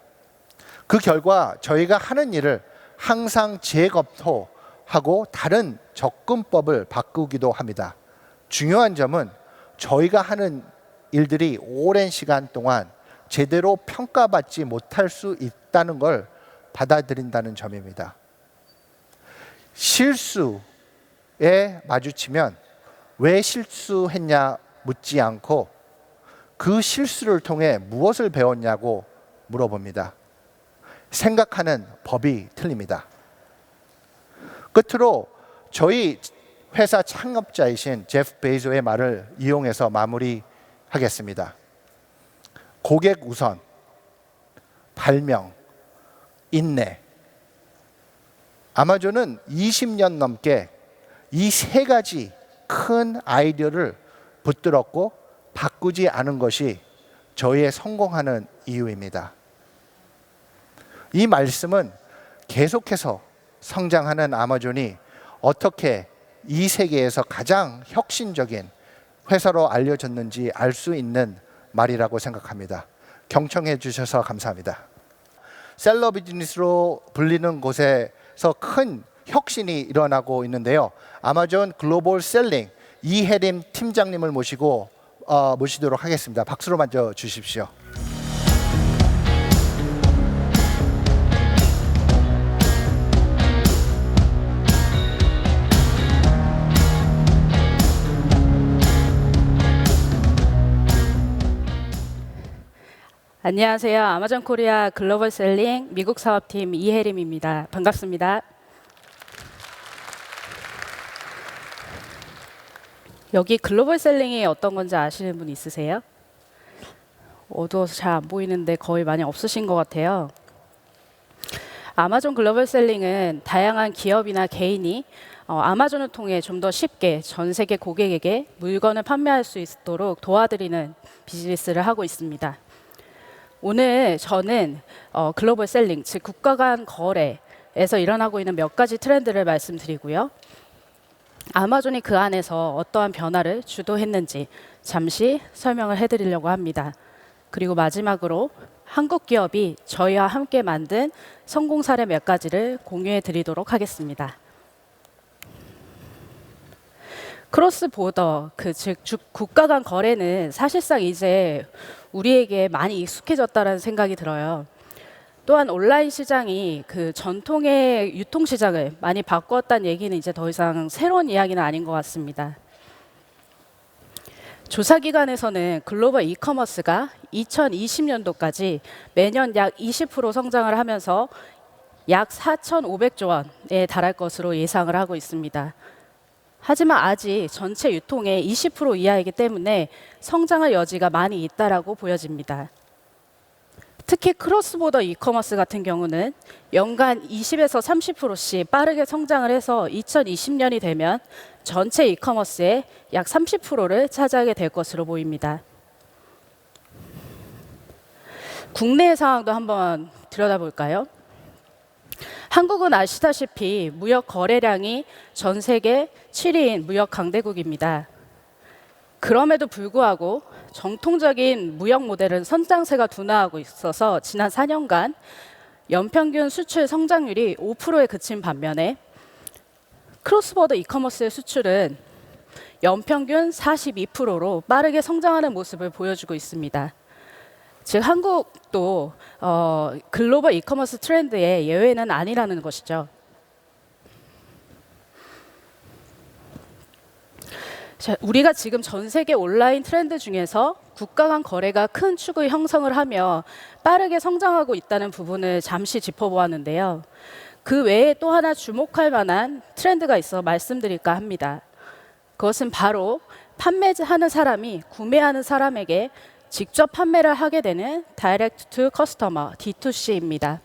그 결과 저희가 하는 일을 항상 재검토하고 다른 접근법을 바꾸기도 합니다. 중요한 점은 저희가 하는 일들이 오랜 시간 동안 제대로 평가받지 못할 수 있다는 걸 받아들인다는 점입니다. 실수에 마주치면 왜 실수했냐 묻지 않고 그 실수를 통해 무엇을 배웠냐고 물어봅니다. 생각하는 법이 틀립니다. 끝으로 저희 회사 창업자이신 제프 베이조의 말을 이용해서 마무리하겠습니다. 고객 우선, 발명, 인내. 아마존은 20년 넘게 이 세 가지 큰 아이디어를 붙들었고 바꾸지 않은 것이 저희의 성공하는 이유입니다. 이 말씀은 계속해서 성장하는 아마존이 어떻게 이 세계에서 가장 혁신적인 회사로 알려졌는지 알 수 있는 말이라고 생각합니다. 경청해 주셔서 감사합니다. 셀러 비즈니스로 불리는 곳에서 큰 혁신이 일어나고 있는데요. 아마존 글로벌 셀링 이혜림 팀장님을 모시도록 하겠습니다. 박수로 맞아 주십시오. 안녕하세요. 아마존 코리아 글로벌 셀링 미국 사업팀 이혜림입니다. 반갑습니다. 여기 글로벌 셀링이 어떤 건지 아시는 분 있으세요? 어두워서 잘 안 보이는데 거의 많이 없으신 것 같아요. 아마존 글로벌 셀링은 다양한 기업이나 개인이 아마존을 통해 좀 더 쉽게 전 세계 고객에게 물건을 판매할 수 있도록 도와드리는 비즈니스를 하고 있습니다. 오늘 저는 글로벌 셀링, 즉 국가 간 거래에서 일어나고 있는 몇 가지 트렌드를 말씀드리고요. 아마존이 그 안에서 어떠한 변화를 주도했는지 잠시 설명을 해드리려고 합니다. 그리고 마지막으로 한국 기업이 저희와 함께 만든 성공 사례 몇 가지를 공유해 드리도록 하겠습니다. 크로스 보더, 즉 국가 간 거래는 사실상 이제 우리에게 많이 익숙해졌다는 생각이 들어요. 또한 온라인 시장이 그 전통의 유통 시장을 많이 바꾸었다는 얘기는 이제 더 이상 새로운 이야기는 아닌 것 같습니다. 조사 기관에서는 글로벌 이커머스가 2020년도까지 매년 약 20% 성장을 하면서 약 4,500조 원에 달할 것으로 예상을 하고 있습니다. 하지만 아직 전체 유통의 20% 이하이기 때문에 성장할 여지가 많이 있다라고 보여집니다. 특히 크로스보더 이커머스 같은 경우는 연간 20에서 30%씩 빠르게 성장을 해서 2020년이 되면 전체 이커머스의 약 30%를 차지하게 될 것으로 보입니다. 국내의 상황도 한번 들여다볼까요? 한국은 아시다시피 무역 거래량이 전 세계 7위인 무역 강대국입니다. 그럼에도 불구하고 정통적인 무역 모델은 성장세가 둔화하고 있어서 지난 4년간 연평균 수출 성장률이 5%에 그친 반면에 크로스보더 이커머스의 수출은 연평균 42%로 빠르게 성장하는 모습을 보여주고 있습니다. 즉 한국도 글로벌 이커머스 트렌드의 예외는 아니라는 것이죠. 자, 우리가 지금 전 세계 온라인 트렌드 중에서 국가 간 거래가 큰 축을 형성을 하며 빠르게 성장하고 있다는 부분을 잠시 짚어보았는데요. 그 외에 또 하나 주목할 만한 트렌드가 있어 말씀드릴까 합니다. 그것은 바로 판매하는 사람이 구매하는 사람에게 직접 판매를 하게 되는 다이렉트 투 커스터머 D2C입니다.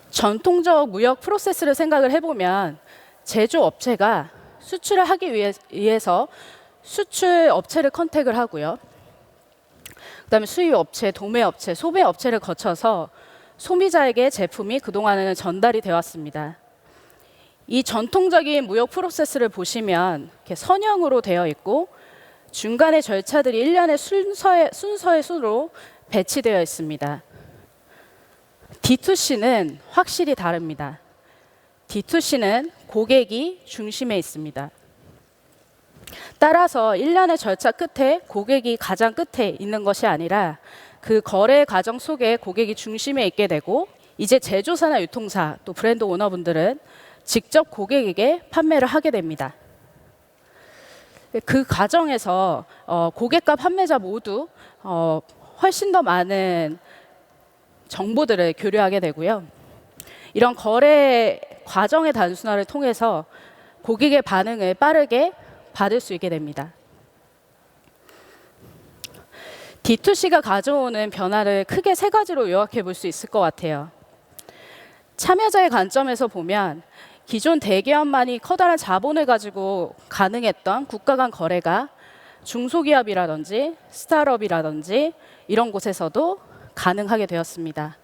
전통적 무역 프로세스를 생각을 해보면 제조업체가 수출을 하기 위해서 수출 업체를 컨택을 하고요. 그다음에 수입업체, 도매업체, 소매업체를 거쳐서 소비자에게 제품이 그동안에는 전달이 되었습니다. 이 전통적인 무역 프로세스를 보시면 이렇게 선형으로 되어 있고 중간의 절차들이 일련의 순서의 수로 배치되어 있습니다. D2C는 확실히 다릅니다. D2C는 고객이 중심에 있습니다. 따라서 일련의 절차 끝에 고객이 가장 끝에 있는 것이 아니라 그 거래 과정 속에 고객이 중심에 있게 되고 이제 제조사나 유통사 또 브랜드 오너분들은 직접 고객에게 판매를 하게 됩니다. 그 과정에서 고객과 판매자 모두 훨씬 더 많은 정보들을 교류하게 되고요. 이런 거래 과정의 단순화를 통해서 고객의 반응을 빠르게 받을 수 있게 됩니다. D2C가 가져오는 변화를 크게 세 가지로 요약해 볼 수 있을 것 같아요. 참여자의 관점에서 보면 기존 대기업만이 커다란 자본을 가지고 가능했던 국가 간 거래가 중소기업이라든지 스타트업이라든지 이런 곳에서도 가능하게 되었습니다.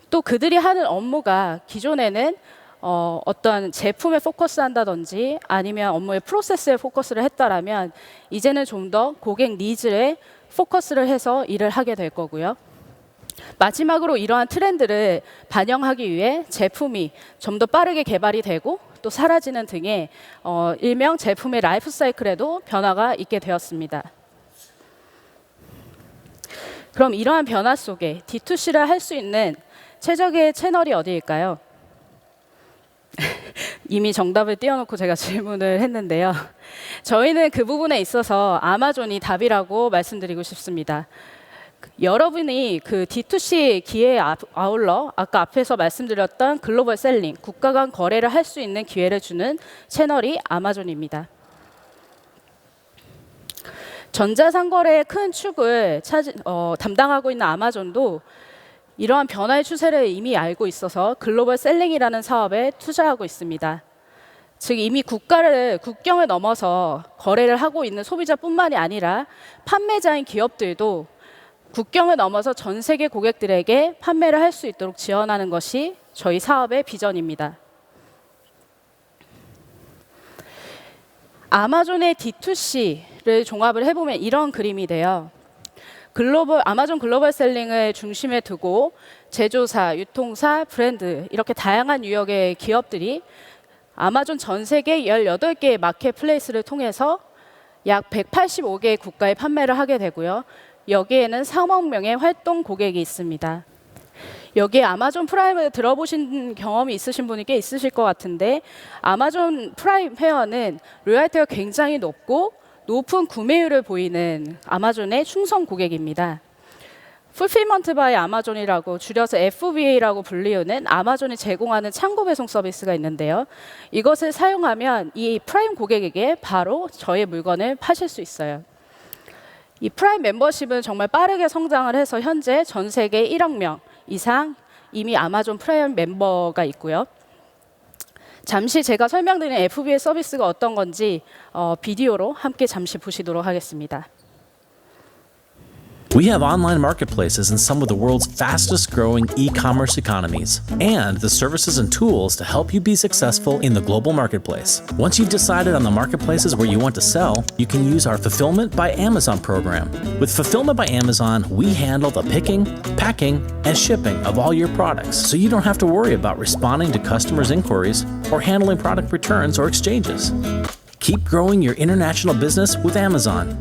또 그들이 하는 업무가 기존에는 어떤 제품에 포커스한다든지 아니면 업무의 프로세스에 포커스를 했다라면 이제는 좀 더 고객 니즈에 포커스를 해서 일을 하게 될 거고요. 마지막으로 이러한 트렌드를 반영하기 위해 제품이 좀 더 빠르게 개발이 되고 또 사라지는 등의 일명 제품의 라이프 사이클에도 변화가 있게 되었습니다. 그럼 이러한 변화 속에 D2C를 할 수 있는 최적의 채널이 어디일까요? 이미 정답을 띄워놓고 제가 질문을 했는데요. 저희는 그 부분에 있어서 아마존이 답이라고 말씀드리고 싶습니다. 여러분이 그 D2C 기회에 아울러 아까 앞에서 말씀드렸던 글로벌 셀링, 국가 간 거래를 할 수 있는 기회를 주는 채널이 아마존입니다. 전자상거래의 큰 축을 담당하고 있는 아마존도 이러한 변화의 추세를 이미 알고 있어서 글로벌 셀링이라는 사업에 투자하고 있습니다. 즉 이미 국경을 넘어서 거래를 하고 있는 소비자뿐만이 아니라 판매자인 기업들도 국경을 넘어서 전 세계 고객들에게 판매를 할 수 있도록 지원하는 것이 저희 사업의 비전입니다. 아마존의 D2C를 종합을 해보면 이런 그림이 돼요. 아마존 글로벌 셀링을 중심에 두고 제조사, 유통사, 브랜드 이렇게 다양한 유형의 기업들이 아마존 전 세계 18개의 마켓플레이스를 통해서 약 185개의 국가에 판매를 하게 되고요. 여기에는 3억 명의 활동 고객이 있습니다. 여기에 아마존 프라임을 들어보신 경험이 있으신 분이 꽤 있으실 것 같은데 아마존 프라임 회원은 로열티가 굉장히 높은 구매율을 보이는 아마존의 충성 고객입니다. 풀필먼트 바이 아마존이라고 줄여서 FBA라고 불리우는 아마존이 제공하는 창고 배송 서비스가 있는데요. 이것을 사용하면 이 프라임 고객에게 바로 저의 물건을 파실 수 있어요. 이 프라임 멤버십은 정말 빠르게 성장을 해서 현재 전 세계 1억 명 이상 이미 아마존 프라임 멤버가 있고요. 잠시 제가 설명드린 FBA 서비스가 어떤 건지 비디오로 함께 잠시 보시도록 하겠습니다. We have online marketplaces in some of the world's fastest growing e-commerce economies, and the services and tools to help you be successful in the global marketplace. Once you've decided on the marketplaces where you want to sell, you can use our Fulfillment by Amazon program. With Fulfillment by Amazon, we handle the picking, packing, and shipping of all your products, so you don't have to worry about responding to customers' inquiries or handling product returns or exchanges. Keep growing your international business with Amazon.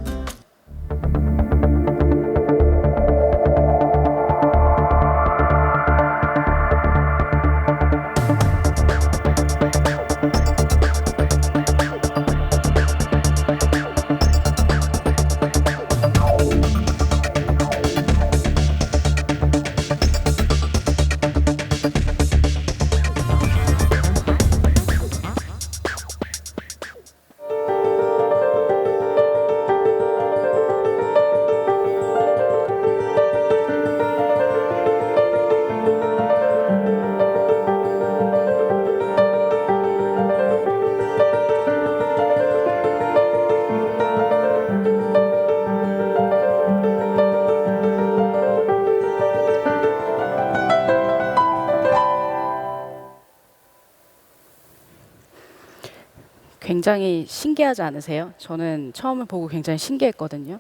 굉장히 신기하지 않으세요? 저는 처음 보고 굉장히 신기했거든요.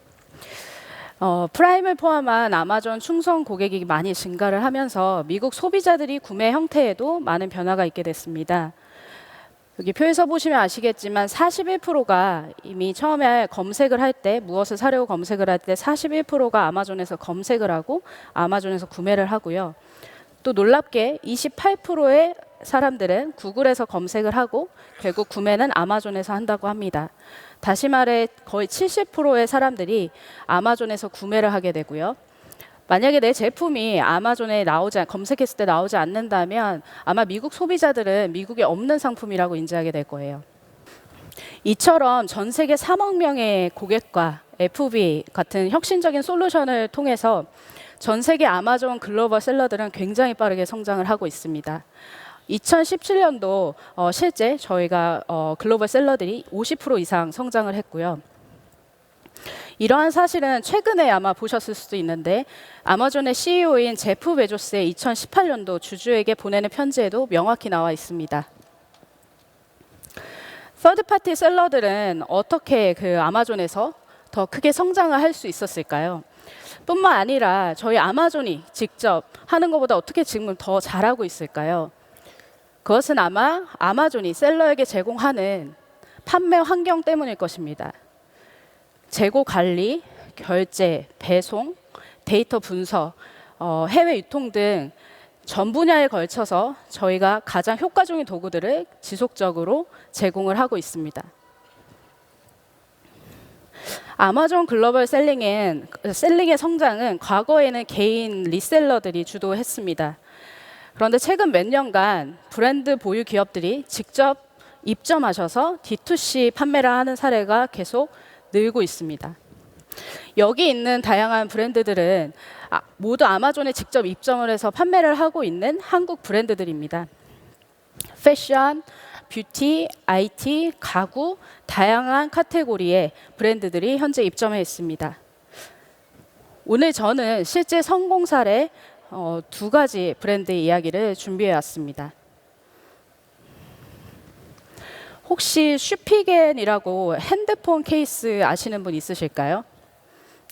프라임을 포함한 아마존 충성 고객이 많이 증가를 하면서 미국 소비자들이 구매 형태에도 많은 변화가 있게 됐습니다. 여기 표에서 보시면 아시겠지만 41%가 이미 처음에 검색을 할 때 무엇을 사려고 검색을 할 때 41%가 아마존에서 검색을 하고 아마존에서 구매를 하고요. 또 놀랍게 28%의 사람들은 구글에서 검색을 하고 결국 구매는 아마존에서 한다고 합니다. 다시 말해 거의 70%의 사람들이 아마존에서 구매를 하게 되고요. 만약에 내 제품이 아마존에 검색했을 때 나오지 않는다면 아마 미국 소비자들은 미국에 없는 상품이라고 인지하게 될 거예요. 이처럼 전 세계 3억 명의 고객과 FB 같은 혁신적인 솔루션을 통해서 전 세계 아마존 글로벌 셀러들은 굉장히 빠르게 성장을 하고 있습니다. 2017년도 실제 저희가 글로벌 셀러들이 50% 이상 성장을 했고요. 이러한 사실은 최근에 아마 보셨을 수도 있는데 아마존의 CEO인 제프 베조스의 2018년도 주주에게 보내는 편지에도 명확히 나와 있습니다. 서드파티 셀러들은 어떻게 그 아마존에서 더 크게 성장을 할 수 있었을까요? 뿐만 아니라 저희 아마존이 직접 하는 것보다 어떻게 지금 더 잘하고 있을까요? 그것은 아마 아마존이 셀러에게 제공하는 판매 환경 때문일 것입니다. 재고 관리, 결제, 배송, 데이터 분석, 해외 유통 등 전 분야에 걸쳐서 저희가 가장 효과적인 도구들을 지속적으로 제공을 하고 있습니다. 아마존 글로벌 셀링의 성장은 과거에는 개인 리셀러들이 주도했습니다. 그런데 최근 몇 년간 브랜드 보유 기업들이 직접 입점하셔서 D2C 판매를 하는 사례가 계속 늘고 있습니다. 여기 있는 다양한 브랜드들은 모두 아마존에 직접 입점을 해서 판매를 하고 있는 한국 브랜드들입니다. 패션, 뷰티, IT, 가구, 다양한 카테고리의 브랜드들이 현재 입점해 있습니다. 오늘 저는 실제 성공 사례 두 가지 브랜드의 이야기를 준비해 왔습니다. 혹시 슈피겐이라고 핸드폰 케이스 아시는 분 있으실까요?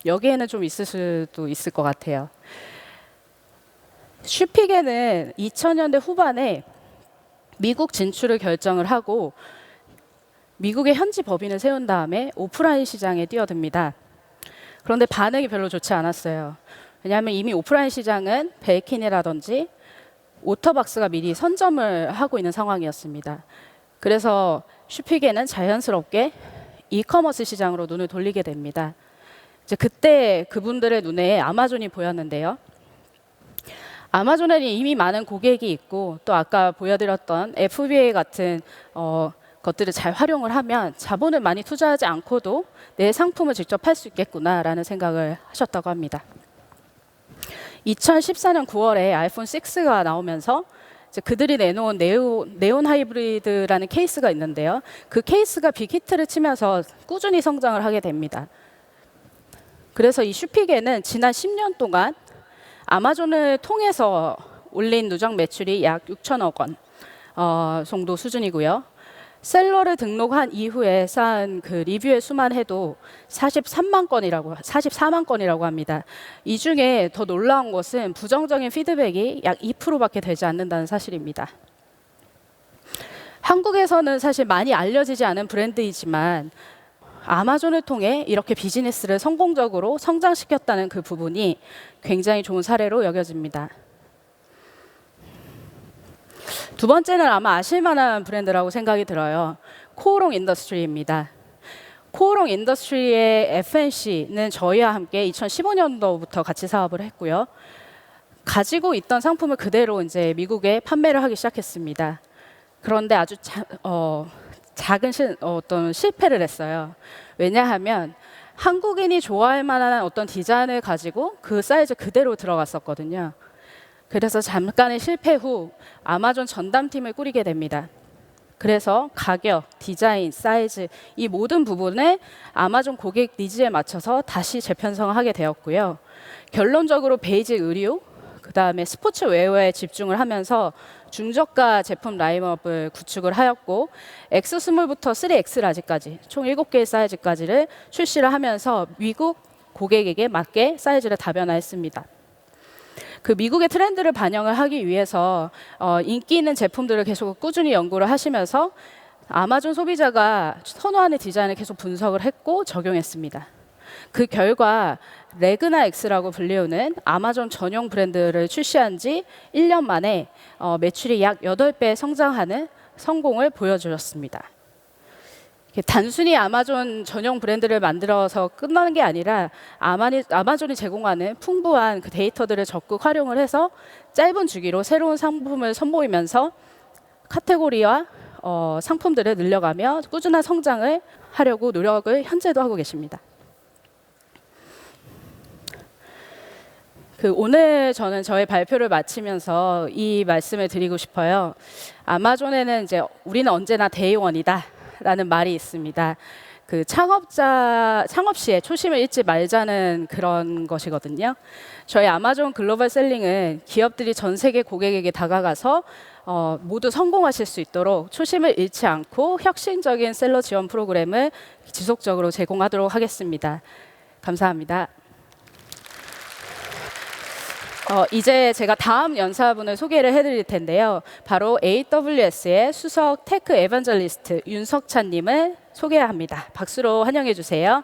여기에는 좀 있을 수도 있을 것 같아요. 슈피겐은 2000년대 후반에 미국 진출을 결정을 하고 미국의 현지 법인을 세운 다음에 오프라인 시장에 뛰어듭니다. 그런데 반응이 별로 좋지 않았어요. 왜냐하면 이미 오프라인 시장은 벨킨이라든지 오터박스가 미리 선점을 하고 있는 상황이었습니다. 그래서 슈피겐은 자연스럽게 이커머스 시장으로 눈을 돌리게 됩니다. 이제 그때 그분들의 눈에 아마존이 보였는데요. 아마존에는 이미 많은 고객이 있고 또 아까 보여드렸던 FBA 같은 것들을 잘 활용을 하면 자본을 많이 투자하지 않고도 내 상품을 직접 팔 수 있겠구나라는 생각을 하셨다고 합니다. 2014년 9월에 아이폰 6가 나오면서 이제 그들이 내놓은 네온 하이브리드라는 케이스가 있는데요. 그 케이스가 빅히트를 치면서 꾸준히 성장을 하게 됩니다. 그래서 이 슈피겐은 지난 10년 동안 아마존을 통해서 올린 누적 매출이 약 6천억 원 정도 수준이고요. 셀러를 등록한 이후에 쌓은 그 리뷰의 수만 해도 44만 건이라고 합니다. 이 중에 더 놀라운 것은 부정적인 피드백이 약 2%밖에 되지 않는다는 사실입니다. 한국에서는 사실 많이 알려지지 않은 브랜드이지만 아마존을 통해 이렇게 비즈니스를 성공적으로 성장시켰다는 그 부분이 굉장히 좋은 사례로 여겨집니다. 두 번째는 아마 아실만한 브랜드라고 생각이 들어요. 코오롱 인더스트리입니다. 코오롱 인더스트리의 FNC는 저희와 함께 2015년도부터 같이 사업을 했고요. 가지고 있던 상품을 그대로 이제 미국에 판매를 하기 시작했습니다. 그런데 아주 작은 어떤 실패를 했어요. 왜냐하면 한국인이 좋아할 만한 어떤 디자인을 가지고 그 사이즈 그대로 들어갔었거든요. 그래서 잠깐의 실패 후 아마존 전담팀을 꾸리게 됩니다. 그래서 가격, 디자인, 사이즈 이 모든 부분을 아마존 고객 니즈에 맞춰서 다시 재편성하게 되었고요. 결론적으로 베이직 의류, 그다음에 스포츠웨어에 집중을 하면서 중저가 제품 라인업을 구축을 하였고 X 스몰부터 3X 라지까지 총 7개의 사이즈까지를 출시를 하면서 미국 고객에게 맞게 사이즈를 다변화했습니다. 그 미국의 트렌드를 반영을 하기 위해서 인기 있는 제품들을 계속 꾸준히 연구를 하시면서 아마존 소비자가 선호하는 디자인을 계속 분석을 했고 적용했습니다. 그 결과 레그나 X라고 불리우는 아마존 전용 브랜드를 출시한 지 1년 만에 매출이 약 8배 성장하는 성공을 보여주었습니다. 단순히 아마존 전용 브랜드를 만들어서 끝나는 게 아니라 아마존이 제공하는 풍부한 그 데이터들을 적극 활용을 해서 짧은 주기로 새로운 상품을 선보이면서 카테고리와 상품들을 늘려가며 꾸준한 성장을 하려고 노력을 현재도 하고 계십니다. 오늘 저는 저의 발표를 마치면서 이 말씀을 드리고 싶어요. 아마존에는 이제 우리는 언제나 데이원이다 라는 말이 있습니다. 그 창업 시에 초심을 잃지 말자는 그런 것이거든요. 저희 아마존 글로벌 셀링은 기업들이 전 세계 고객에게 다가가서 모두 성공하실 수 있도록 초심을 잃지 않고 혁신적인 셀러 지원 프로그램을 지속적으로 제공하도록 하겠습니다. 감사합니다. 이제 제가 다음 연사분을 소개를 해드릴 텐데요. 바로 AWS의 수석 테크 에반젤리스트 윤석찬님을 소개합니다. 박수로 환영해 주세요.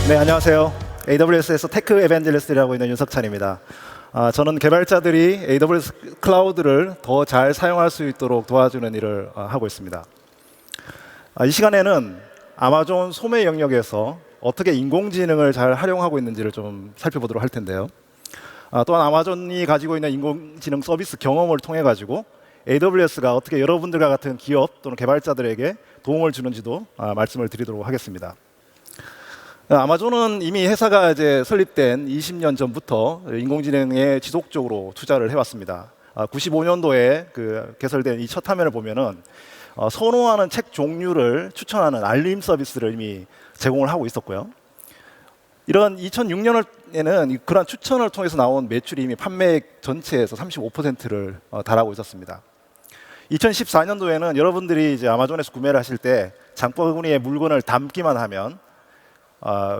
네, 안녕하세요. AWS에서 테크 에반젤리스트를 하고 있는 윤석찬입니다. 저는 개발자들이 AWS 클라우드를 더 잘 사용할 수 있도록 도와주는 일을 하고 있습니다. 이 시간에는 아마존 소매 영역에서 어떻게 인공지능을 잘 활용하고 있는지를 좀 살펴보도록 할 텐데요. 또한 아마존이 가지고 있는 인공지능 서비스 경험을 통해 가지고 AWS가 어떻게 여러분들과 같은 기업 또는 개발자들에게 도움을 주는지도 말씀을 드리도록 하겠습니다. 아마존은 이미 회사가 이제 설립된 20년 전부터 인공지능에 지속적으로 투자를 해왔습니다. 95년도에 개설된 이 첫 화면을 보면은 선호하는 책 종류를 추천하는 알림 서비스를 이미 제공을 하고 있었고요. 이런 2006년에는 그런 추천을 통해서 나온 매출이 이미 판매액 전체에서 35%를 달하고 있었습니다. 2014년도에는 여러분들이 이제 아마존에서 구매를 하실 때 장바구니에 물건을 담기만 하면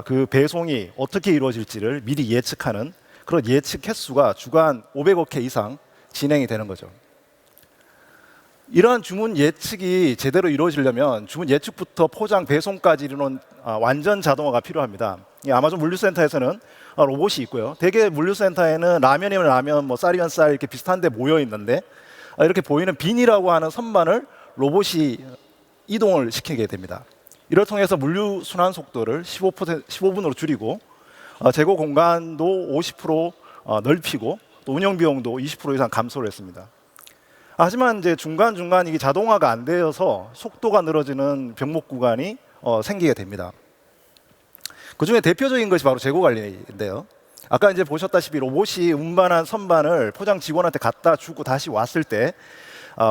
그 배송이 어떻게 이루어질지를 미리 예측하는 그런 예측 횟수가 주간 500억 회 이상 진행이 되는 거죠. 이러한 주문 예측이 제대로 이루어지려면 주문 예측부터 포장, 배송까지 이루는 완전 자동화가 필요합니다. 이 아마존 물류센터에서는 로봇이 있고요. 대개 물류센터에는 라면이면 라면, 뭐 쌀이면 쌀 이렇게 비슷한데 모여 있는데 이렇게 보이는 빈이라고 하는 선반을 로봇이 이동을 시키게 됩니다. 이를 통해서 물류 순환 속도를 15분으로 줄이고 재고 공간도 50% 넓히고 또 운영 비용도 20% 이상 감소를 했습니다. 하지만 이제 중간중간 이게 자동화가 안 되어서 속도가 늘어지는 병목 구간이 생기게 됩니다. 그 중에 대표적인 것이 바로 재고 관리인데요. 아까 이제 보셨다시피 로봇이 운반한 선반을 포장 직원한테 갖다 주고 다시 왔을 때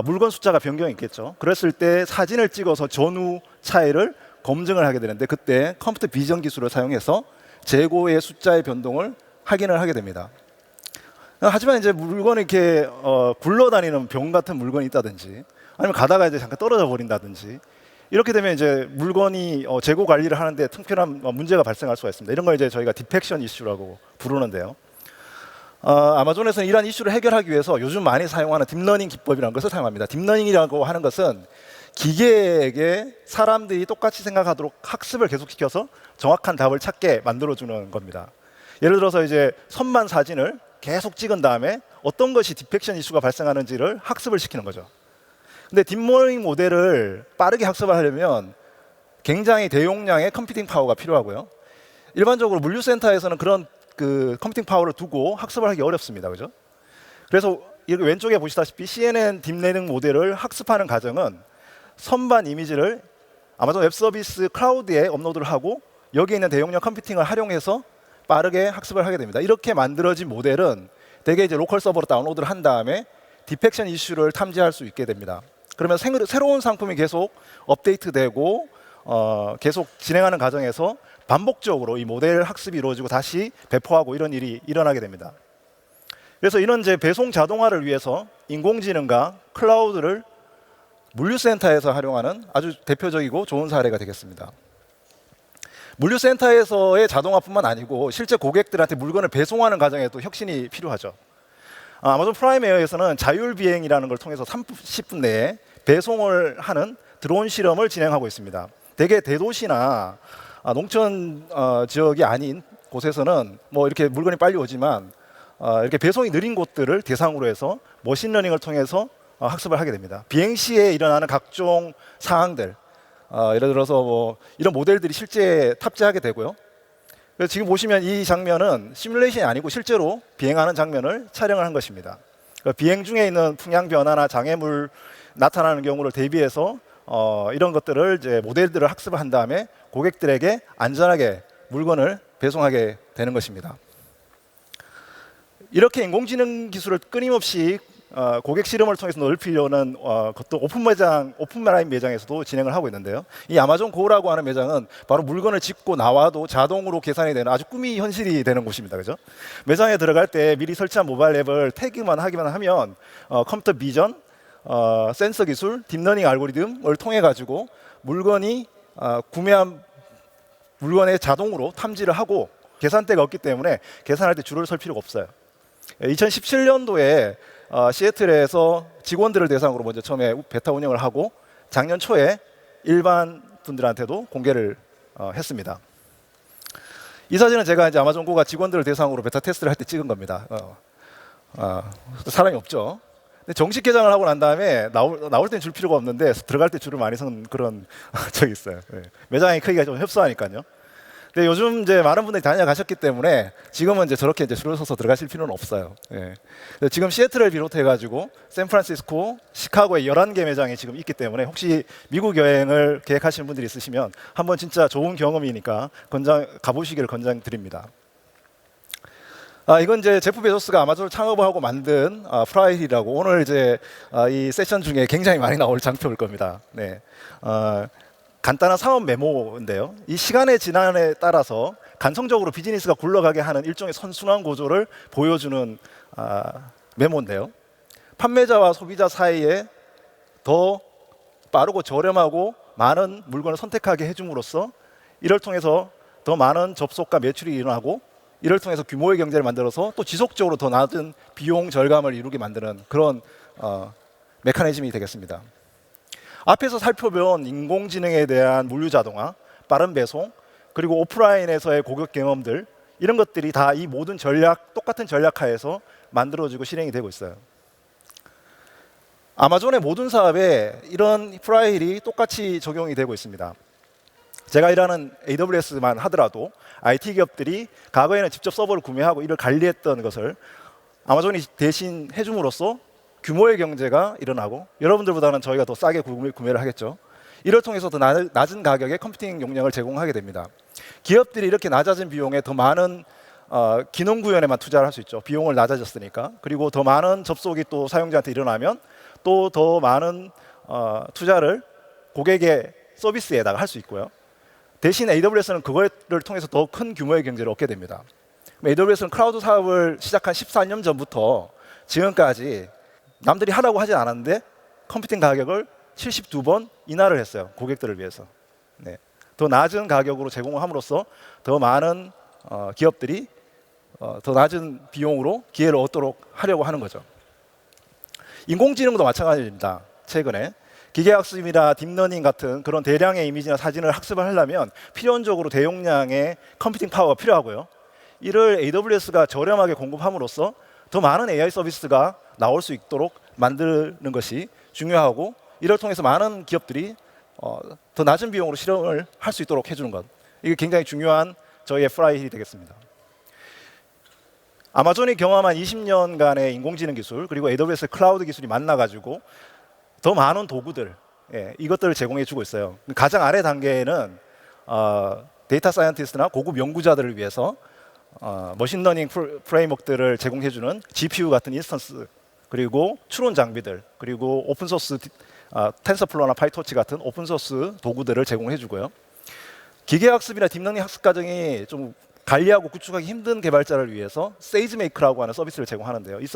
물건 숫자가 변경이 있겠죠. 그랬을 때 사진을 찍어서 전후 차이를 검증을 하게 되는데 그때 컴퓨터 비전 기술을 사용해서 재고의 숫자의 변동을 확인을 하게 됩니다. 하지만 이제 물건이 이렇게 굴러다니는 병 같은 물건이 있다든지 아니면 가다가 이제 잠깐 떨어져 버린다든지 이렇게 되면 이제 물건이 재고 관리를 하는데 특별한 문제가 발생할 수가 있습니다. 이런 걸 이제 저희가 디펙션 이슈라고 부르는데요. 아마존에서는 이러한 이슈를 해결하기 위해서 요즘 많이 사용하는 딥러닝 기법이라는 것을 사용합니다. 딥러닝이라고 하는 것은 기계에게 사람들이 똑같이 생각하도록 학습을 계속시켜서 정확한 답을 찾게 만들어주는 겁니다. 예를 들어서 이제 선반 사진을 계속 찍은 다음에 어떤 것이 디펙션 이슈가 발생하는지를 학습을 시키는 거죠. 근데 딥러닝 모델을 빠르게 학습을 하려면 굉장히 대용량의 컴퓨팅 파워가 필요하고요. 일반적으로 물류센터에서는 그런 컴퓨팅 파워를 두고 학습을 하기 어렵습니다. 그죠? 그래서 여기 왼쪽에 보시다시피 CNN 딥러닝 모델을 학습하는 과정은 선반 이미지를 아마존 웹 서비스 클라우드에 업로드를 하고 여기에 있는 대용량 컴퓨팅을 활용해서 빠르게 학습을 하게 됩니다. 이렇게 만들어진 모델은 대개 이제 로컬 서버로 다운로드를 한 다음에 디펙션 이슈를 탐지할 수 있게 됩니다. 그러면 새로운 상품이 계속 업데이트되고 계속 진행하는 과정에서 반복적으로 이 모델 학습이 이루어지고 다시 배포하고 이런 일이 일어나게 됩니다. 그래서 이런 이제 배송 자동화를 위해서 인공지능과 클라우드를 물류센터에서 활용하는 아주 대표적이고 좋은 사례가 되겠습니다. 물류센터에서의 자동화뿐만 아니고 실제 고객들한테 물건을 배송하는 과정에도 혁신이 필요하죠. 아마존 프라임 에어에서는 자율 비행이라는 걸 통해서 30분 내에 배송을 하는 드론 실험을 진행하고 있습니다. 대개 대도시나 농촌 지역이 아닌 곳에서는 뭐 이렇게 물건이 빨리 오지만 이렇게 배송이 느린 곳들을 대상으로 해서 머신러닝을 통해서 학습을 하게 됩니다. 비행 시에 일어나는 각종 상황들, 예를 들어서 뭐 이런 모델들이 실제 탑재하게 되고요. 그래서 지금 보시면 이 장면은 시뮬레이션이 아니고 실제로 비행하는 장면을 촬영을 한 것입니다. 그러니까 비행 중에 있는 풍향 변화나 장애물 나타나는 경우를 대비해서 이런 것들을 이제 모델들을 학습을 한 다음에 고객들에게 안전하게 물건을 배송하게 되는 것입니다. 이렇게 인공지능 기술을 끊임없이 고객 실험을 통해서 넓히려는 그것도 오픈라인 매장에서도 진행을 하고 있는데요. 이 아마존 고라고 하는 매장은 바로 물건을 짚고 나와도 자동으로 계산이 되는 아주 꿈이 현실이 되는 곳입니다. 그죠? 매장에 들어갈 때 미리 설치한 모바일 앱을 태그만 하기만 하면 컴퓨터 비전, 센서 기술, 딥러닝 알고리즘을 통해 가지고 물건이 구매한 물건에 자동으로 탐지를 하고 계산대가 없기 때문에 계산할 때 줄을 설 필요가 없어요. 2017년도에 시애틀에서 직원들을 대상으로 먼저 처음에 베타 운영을 하고 작년 초에 일반 분들한테도 공개를 했습니다. 이 사진은 제가 이제 아마존 고가 직원들을 대상으로 베타 테스트를 할 때 찍은 겁니다. 사람이 없죠. 근데 정식 개장을 하고 난 다음에 나올 땐 줄 필요가 없는데 들어갈 때 줄을 많이 선 그런 적이 있어요. 네. 매장의 크기가 좀 협소하니까요. 근데 요즘 이제 많은 분들이 다녀가셨기 때문에 지금은 이제 저렇게 이제 줄을 서서 들어가실 필요는 없어요. 예. 지금 시애틀을 비롯해 가지고 샌프란시스코, 시카고에 11개 매장이 지금 있기 때문에 혹시 미국 여행을 계획하시는 분들이 있으시면 한번 진짜 좋은 경험이니까 가보시기를 권장드립니다. 이건 이제 제프 베조스가 아마존을 창업하고 만든 프라이힐이라고 오늘 이제 이 세션 중에 굉장히 많이 나올 장표일 겁니다. 네. 간단한 사업 메모인데요. 이 시간의 진환에 따라서 간성적으로 비즈니스가 굴러가게 하는 일종의 선순환 구조를 보여주는 메모인데요. 판매자와 소비자 사이에 더 빠르고 저렴하고 많은 물건을 선택하게 해줌으로써 이를 통해서 더 많은 접속과 매출이 일어나고 이를 통해서 규모의 경제를 만들어서 또 지속적으로 더 낮은 비용 절감을 이루게 만드는 그런 메커니즘이 되겠습니다. 앞에서 살펴본 인공지능에 대한 물류자동화, 빠른 배송, 그리고 오프라인에서의 고객 경험들 이런 것들이 다 이 모든 똑같은 전략하에서 만들어지고 실행이 되고 있어요. 아마존의 모든 사업에 이런 프라이힐이 똑같이 적용이 되고 있습니다. 제가 일하는 AWS만 하더라도 IT 기업들이 과거에는 직접 서버를 구매하고 이를 관리했던 것을 아마존이 대신 해줌으로써 규모의 경제가 일어나고 여러분들보다는 저희가 더 싸게 구매를 하겠죠. 이를 통해서 더 낮은 가격에 컴퓨팅 용량을 제공하게 됩니다. 기업들이 이렇게 낮아진 비용에 더 많은 기능 구현에만 투자를 할 수 있죠. 비용을 낮아졌으니까. 그리고 더 많은 접속이 또 사용자한테 일어나면 또 더 많은 투자를 고객의 서비스에다가 할 수 있고요. 대신 AWS는 그거를 통해서 더 큰 규모의 경제를 얻게 됩니다. AWS는 클라우드 사업을 시작한 14년 전부터 지금까지 남들이 하라고 하진 않았는데 컴퓨팅 가격을 72번 인하를 했어요. 고객들을 위해서. 네. 더 낮은 가격으로 제공을 함으로써 더 많은 기업들이 더 낮은 비용으로 기회를 얻도록 하려고 하는 거죠. 인공지능도 마찬가지입니다. 최근에 기계학습이나 딥러닝 같은 그런 대량의 이미지나 사진을 학습을 하려면 필연적으로 대용량의 컴퓨팅 파워가 필요하고요. 이를 AWS가 저렴하게 공급함으로써 더 많은 AI 서비스가 나올 수 있도록 만드는 것이 중요하고 이를 통해서 많은 기업들이 더 낮은 비용으로 실험을 할 수 있도록 해주는 것. 이게 굉장히 중요한 저희의 프라이힐이 되겠습니다. 아마존이 경험한 20년간의 인공지능 기술 그리고 AWS 클라우드 기술이 만나가지고 더 많은 도구들 이것들을 제공해주고 있어요. 가장 아래 단계에는 데이터 사이언티스트나 고급 연구자들을 위해서 머신러닝 프레임워크들을 제공해주는 GPU 같은 인스턴스 그리고 추론 장비들 그리고 오픈소스 텐서플로우나 파이토치 같은 오픈소스 도구들을 제공해주고요. 기계학습이나 딥러닝 학습 과정이 좀 관리하고 구축하기 힘든 개발자를 위해서 세이지메이크라고 하는 서비스를 제공하는데요. 이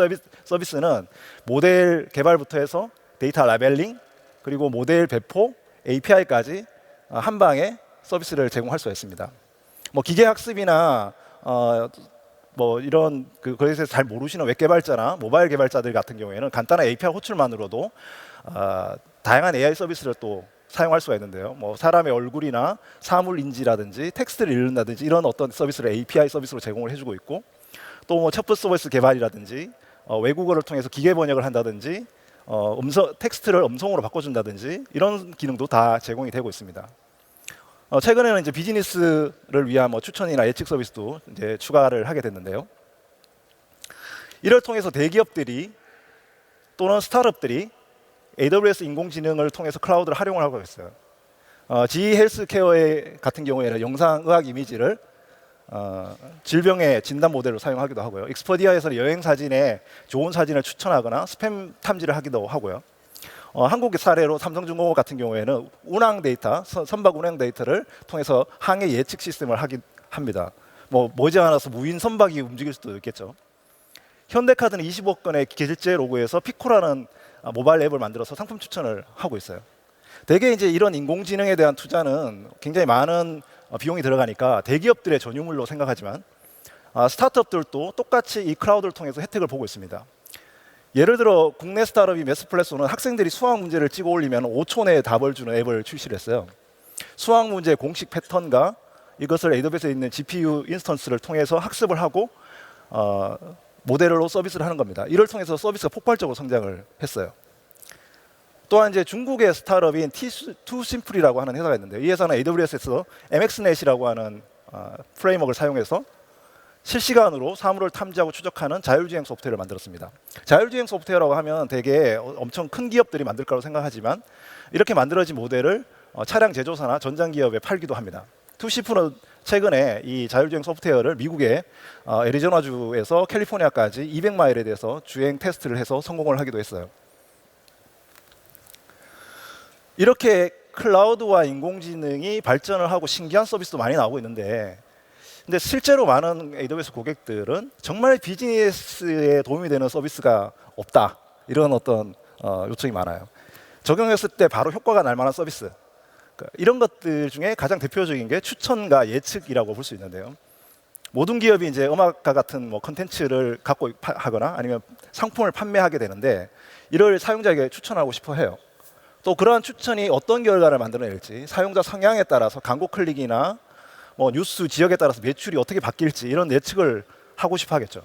서비스는 모델 개발부터 해서 데이터 라벨링 그리고 모델 배포, API까지 한 방에 서비스를 제공할 수가 있습니다. 뭐 기계학습이나 뭐 이런 그것에 대해서 잘 모르시는 웹 개발자나 모바일 개발자들 같은 경우에는 간단한 API 호출만으로도 다양한 AI 서비스를 또 사용할 수가 있는데요. 뭐 사람의 얼굴이나 사물 인지라든지 텍스트를 읽는다든지 이런 어떤 서비스를 API 서비스로 제공을 해주고 있고 또 뭐 챗봇 서비스 개발이라든지 외국어를 통해서 기계 번역을 한다든지 텍스트를 음성으로 바꿔준다든지 이런 기능도 다 제공이 되고 있습니다. 최근에는 이제 비즈니스를 위한 뭐 추천이나 예측 서비스도 이제 추가를 하게 됐는데요. 이를 통해서 대기업들이 또는 스타트업들이 AWS 인공지능을 통해서 클라우드를 활용을 하고 있어요. GE 헬스케어 같은 경우에는 영상, 의학 이미지를 질병의 진단 모델로 사용하기도 하고요. 익스퍼디아에서는 여행 사진에 좋은 사진을 추천하거나 스팸 탐지를 하기도 하고요. 한국의 사례로 삼성중공업 같은 경우에는 운항 데이터, 선박 운항 데이터를 통해서 항해 예측 시스템을 합니다. 머지않아서 무인 선박이 움직일 수도 있겠죠. 현대카드는 20억 건의 결제 로그에서 피코라는 모바일 앱을 만들어서 상품 추천을 하고 있어요. 대개 이제 이런 인공지능에 대한 투자는 굉장히 많은 비용이 들어가니까 대기업들의 전유물로 생각하지만 스타트업들도 똑같이 이 클라우드를 통해서 혜택을 보고 있습니다. 예를 들어 국내 스타트업이 매스플래소는 학생들이 수학 문제를 찍어 올리면 5초 내에 답을 주는 앱을 출시를 했어요. 수학 문제의 공식 패턴과 이것을 AWS에 있는 GPU 인스턴스를 통해서 학습을 하고 모델로 서비스를 하는 겁니다. 이를 통해서 서비스가 폭발적으로 성장을 했어요. 또한 이제 중국의 스타트업인 투심플이라고 하는 회사가 있는데 이 회사는 AWS에서 MXNet이라고 하는 프레임워크를 사용해서 실시간으로 사물을 탐지하고 추적하는 자율주행 소프트웨어를 만들었습니다. 자율주행 소프트웨어라고 하면 되게 엄청 큰 기업들이 만들 거라고 생각하지만 이렇게 만들어진 모델을 차량 제조사나 전장기업에 팔기도 합니다. 투시프는 최근에 이 자율주행 소프트웨어를 미국의 애리조나주에서 캘리포니아까지 200마일에 대해서 주행 테스트를 해서 성공을 하기도 했어요. 이렇게 클라우드와 인공지능이 발전을 하고 신기한 서비스도 많이 나오고 있는데 근데 실제로 많은 AWS 고객들은 정말 비즈니스에 도움이 되는 서비스가 없다 이런 어떤 요청이 많아요. 적용했을 때 바로 효과가 날 만한 서비스 이런 것들 중에 가장 대표적인 게 추천과 예측이라고 볼 수 있는데요. 모든 기업이 이제 음악과 같은 컨텐츠를 갖고 하거나 아니면 상품을 판매하게 되는데 이를 사용자에게 추천하고 싶어 해요. 또 그러한 추천이 어떤 결과를 만들어낼지 사용자 성향에 따라서 광고 클릭이나 뉴스 지역에 따라서 매출이 어떻게 바뀔지 이런 예측을 하고 싶어 하겠죠.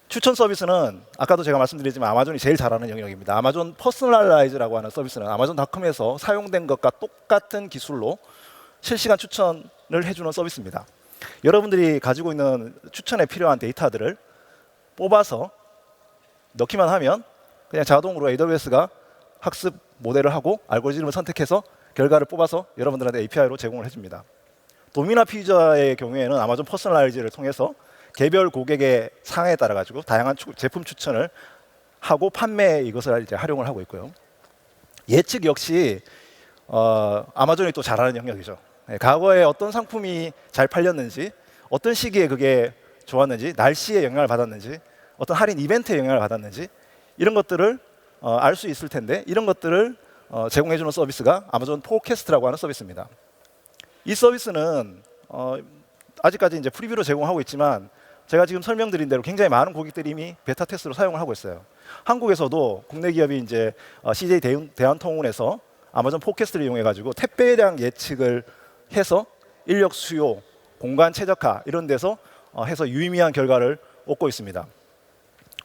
추천 서비스는 아까도 제가 말씀드렸지만 아마존이 제일 잘하는 영역입니다. 아마존 퍼스널라이즈라고 하는 서비스는 아마존닷컴에서 사용된 것과 똑같은 기술로 실시간 추천을 해주는 서비스입니다. 여러분들이 가지고 있는 추천에 필요한 데이터들을 뽑아서 넣기만 하면 그냥 자동으로 AWS가 학습 모델을 하고 알고리즘을 선택해서 결과를 뽑아서 여러분들한테 API로 제공을 해줍니다. 도미나 피자의 경우에는 아마존 퍼스널라이즈를 통해서 개별 고객의 상황에 따라 가지고 다양한 제품 추천을 하고 판매에 이것을 이제 활용을 하고 있고요. 예측 역시 아마존이 또 잘하는 영역이죠. 과거에 어떤 상품이 잘 팔렸는지, 어떤 시기에 그게 좋았는지, 날씨에 영향을 받았는지, 어떤 할인 이벤트에 영향을 받았는지 이런 것들을 알 수 있을 텐데 이런 것들을 제공해주는 서비스가 아마존 포캐스트라고 하는 서비스입니다. 이 서비스는 아직까지 이제 프리뷰로 제공하고 있지만 제가 지금 설명드린 대로 굉장히 많은 고객들이 이미 베타 테스트로 사용을 하고 있어요. 한국에서도 국내 기업이 이제 CJ 대한통운에서 아마존 포캐스트를 이용해 가지고 택배량 예측을 해서 인력 수요, 공간 최적화 이런 데서 해서 유의미한 결과를 얻고 있습니다.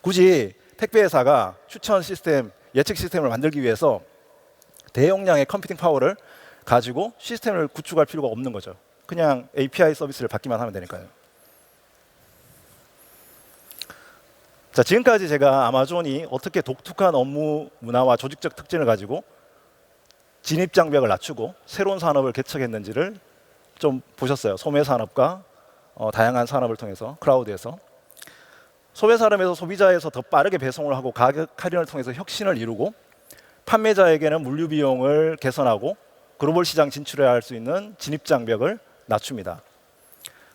굳이 택배 회사가 추천 시스템, 예측 시스템을 만들기 위해서 대용량의 컴퓨팅 파워를 가지고 시스템을 구축할 필요가 없는 거죠. 그냥 API 서비스를 받기만 하면 되니까요. 자, 지금까지 제가 아마존이 어떻게 독특한 업무 문화와 조직적 특징을 가지고 진입 장벽을 낮추고 새로운 산업을 개척했는지를 좀 보셨어요. 소매 산업과 다양한 산업을 통해서 클라우드에서 소매 산업에서 소비자에서 더 빠르게 배송을 하고 가격 할인을 통해서 혁신을 이루고 판매자에게는 물류 비용을 개선하고 글로벌 시장 진출해야 할 수 있는 진입 장벽을 낮춥니다.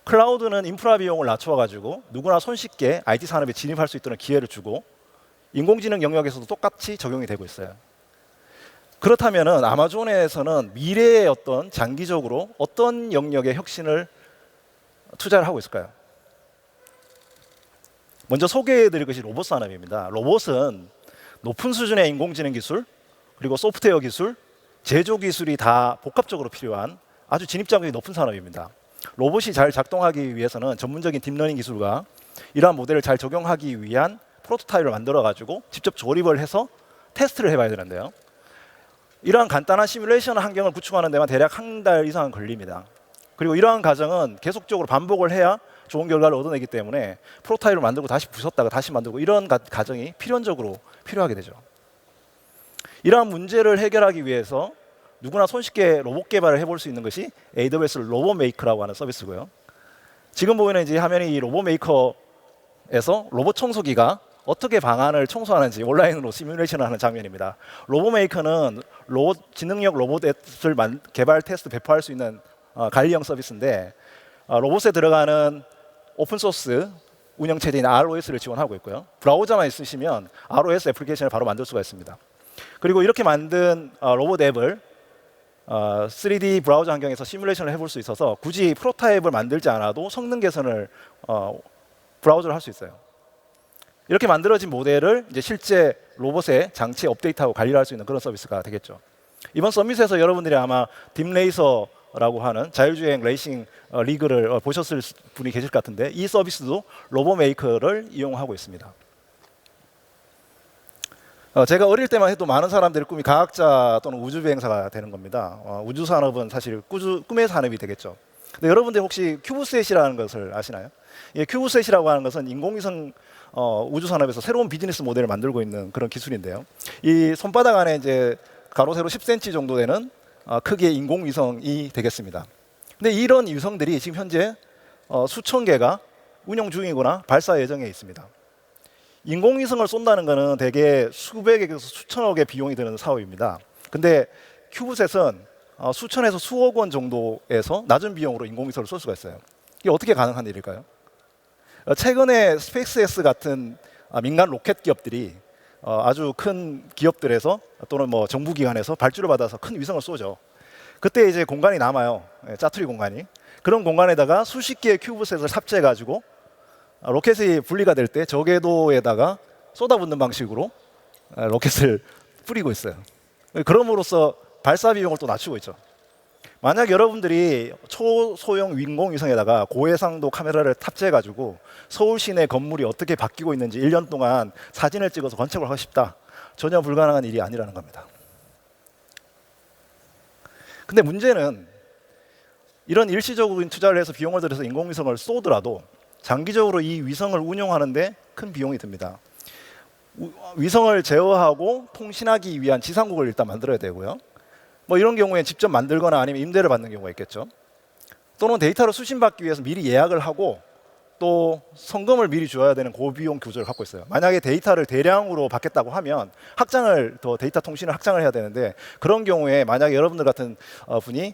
클라우드는 인프라 비용을 낮춰가지고 누구나 손쉽게 IT 산업에 진입할 수 있도록 기회를 주고 인공지능 영역에서도 똑같이 적용이 되고 있어요. 그렇다면 아마존에서는 미래의 어떤 장기적으로 어떤 영역의 혁신을 투자를 하고 있을까요? 먼저 소개해드릴 것이 로봇 산업입니다. 로봇은 높은 수준의 인공지능 기술, 그리고 소프트웨어 기술, 제조 기술이 다 복합적으로 필요한 아주 진입장벽이 높은 산업입니다. 로봇이 잘 작동하기 위해서는 전문적인 딥러닝 기술과 이러한 모델을 잘 적용하기 위한 프로토타입을 만들어가지고 직접 조립을 해서 테스트를 해봐야 되는데요. 이러한 간단한 시뮬레이션 환경을 구축하는 데만 대략 한 달 이상은 걸립니다. 그리고 이러한 과정은 계속적으로 반복을 해야 좋은 결과를 얻어내기 때문에 프로토타입을 만들고 다시 부쉈다가 다시 만들고 이런 과정이 필연적으로 필요하게 되죠. 이러한 문제를 해결하기 위해서 누구나 손쉽게 로봇 개발을 해볼 수 있는 것이 AWS 로봇 메이커라고 하는 서비스고요. 지금 보이는 이제 화면이 이 로봇 메이커에서 로봇 청소기가 어떻게 방안을 청소하는지 온라인으로 시뮬레이션을 하는 장면입니다. 로봇 메이커는 지능력 로봇 앱을 개발 테스트 배포할 수 있는 관리형 서비스인데 로봇에 들어가는 오픈소스 운영체제인 ROS를 지원하고 있고요. 브라우저만 있으시면 ROS 애플리케이션을 바로 만들 수가 있습니다. 그리고 이렇게 만든 로봇 앱을 3D 브라우저 환경에서 시뮬레이션을 해볼 수 있어서 굳이 프로타입을 만들지 않아도 성능 개선을 브라우저로 할 수 있어요. 이렇게 만들어진 모델을 이제 실제 로봇의 장치에 업데이트하고 관리를 할 수 있는 그런 서비스가 되겠죠. 이번 서밋에서 여러분들이 아마 딥레이서라고 하는 자율주행 레이싱 리그를 보셨을 분이 계실 것 같은데 이 서비스도 로봇 메이커를 이용하고 있습니다. 제가 어릴 때만 해도 많은 사람들의 꿈이 과학자 또는 우주비행사가 되는 겁니다. 우주 산업은 사실 꿈의 산업이 되겠죠. 근데 여러분들 혹시 큐브셋이라는 것을 아시나요? 예, 큐브셋이라고 하는 것은 인공위성 우주 산업에서 새로운 비즈니스 모델을 만들고 있는 그런 기술인데요. 이 손바닥 안에 이제 가로 세로 10cm 정도 되는 크기의 인공위성이 되겠습니다. 근데 이런 위성들이 지금 현재 수천 개가 운영 중이거나 발사 예정에 있습니다. 인공위성을 쏜다는 것은 대개 수백에서 수천억의 비용이 드는 사업입니다. 근데 큐브셋은 수천에서 수억 원 정도에서 낮은 비용으로 인공위성을 쏠 수가 있어요. 이게 어떻게 가능한 일일까요? 최근에 스페이스X 같은 민간 로켓 기업들이 아주 큰 기업들에서 또는 뭐 정부기관에서 발주를 받아서 큰 위성을 쏘죠. 그때 이제 공간이 남아요. 짜투리 공간이. 그런 공간에다가 수십 개의 큐브셋을 삽재해가지고 로켓이 분리가 될 때 저궤도에다가 쏟아붓는 방식으로 로켓을 뿌리고 있어요. 그럼으로써 발사 비용을 또 낮추고 있죠. 만약 여러분들이 초소형 인공위성에다가 고해상도 카메라를 탑재해가지고 서울 시내 건물이 어떻게 바뀌고 있는지 1년 동안 사진을 찍어서 관측을 하고 싶다. 전혀 불가능한 일이 아니라는 겁니다. 근데 문제는 이런 일시적인 투자를 해서 비용을 들여서 인공위성을 쏘더라도 장기적으로 이 위성을 운용하는데 큰 비용이 듭니다. 위성을 제어하고 통신하기 위한 지상국을 일단 만들어야 되고요. 뭐 이런 경우에 직접 만들거나 아니면 임대를 받는 경우가 있겠죠. 또는 데이터를 수신받기 위해서 미리 예약을 하고 또 성금을 미리 줘야 되는 고비용 구조를 갖고 있어요. 만약에 데이터를 대량으로 받겠다고 하면 데이터 통신을 확장을 해야 되는데 그런 경우에 만약에 여러분들 같은 분이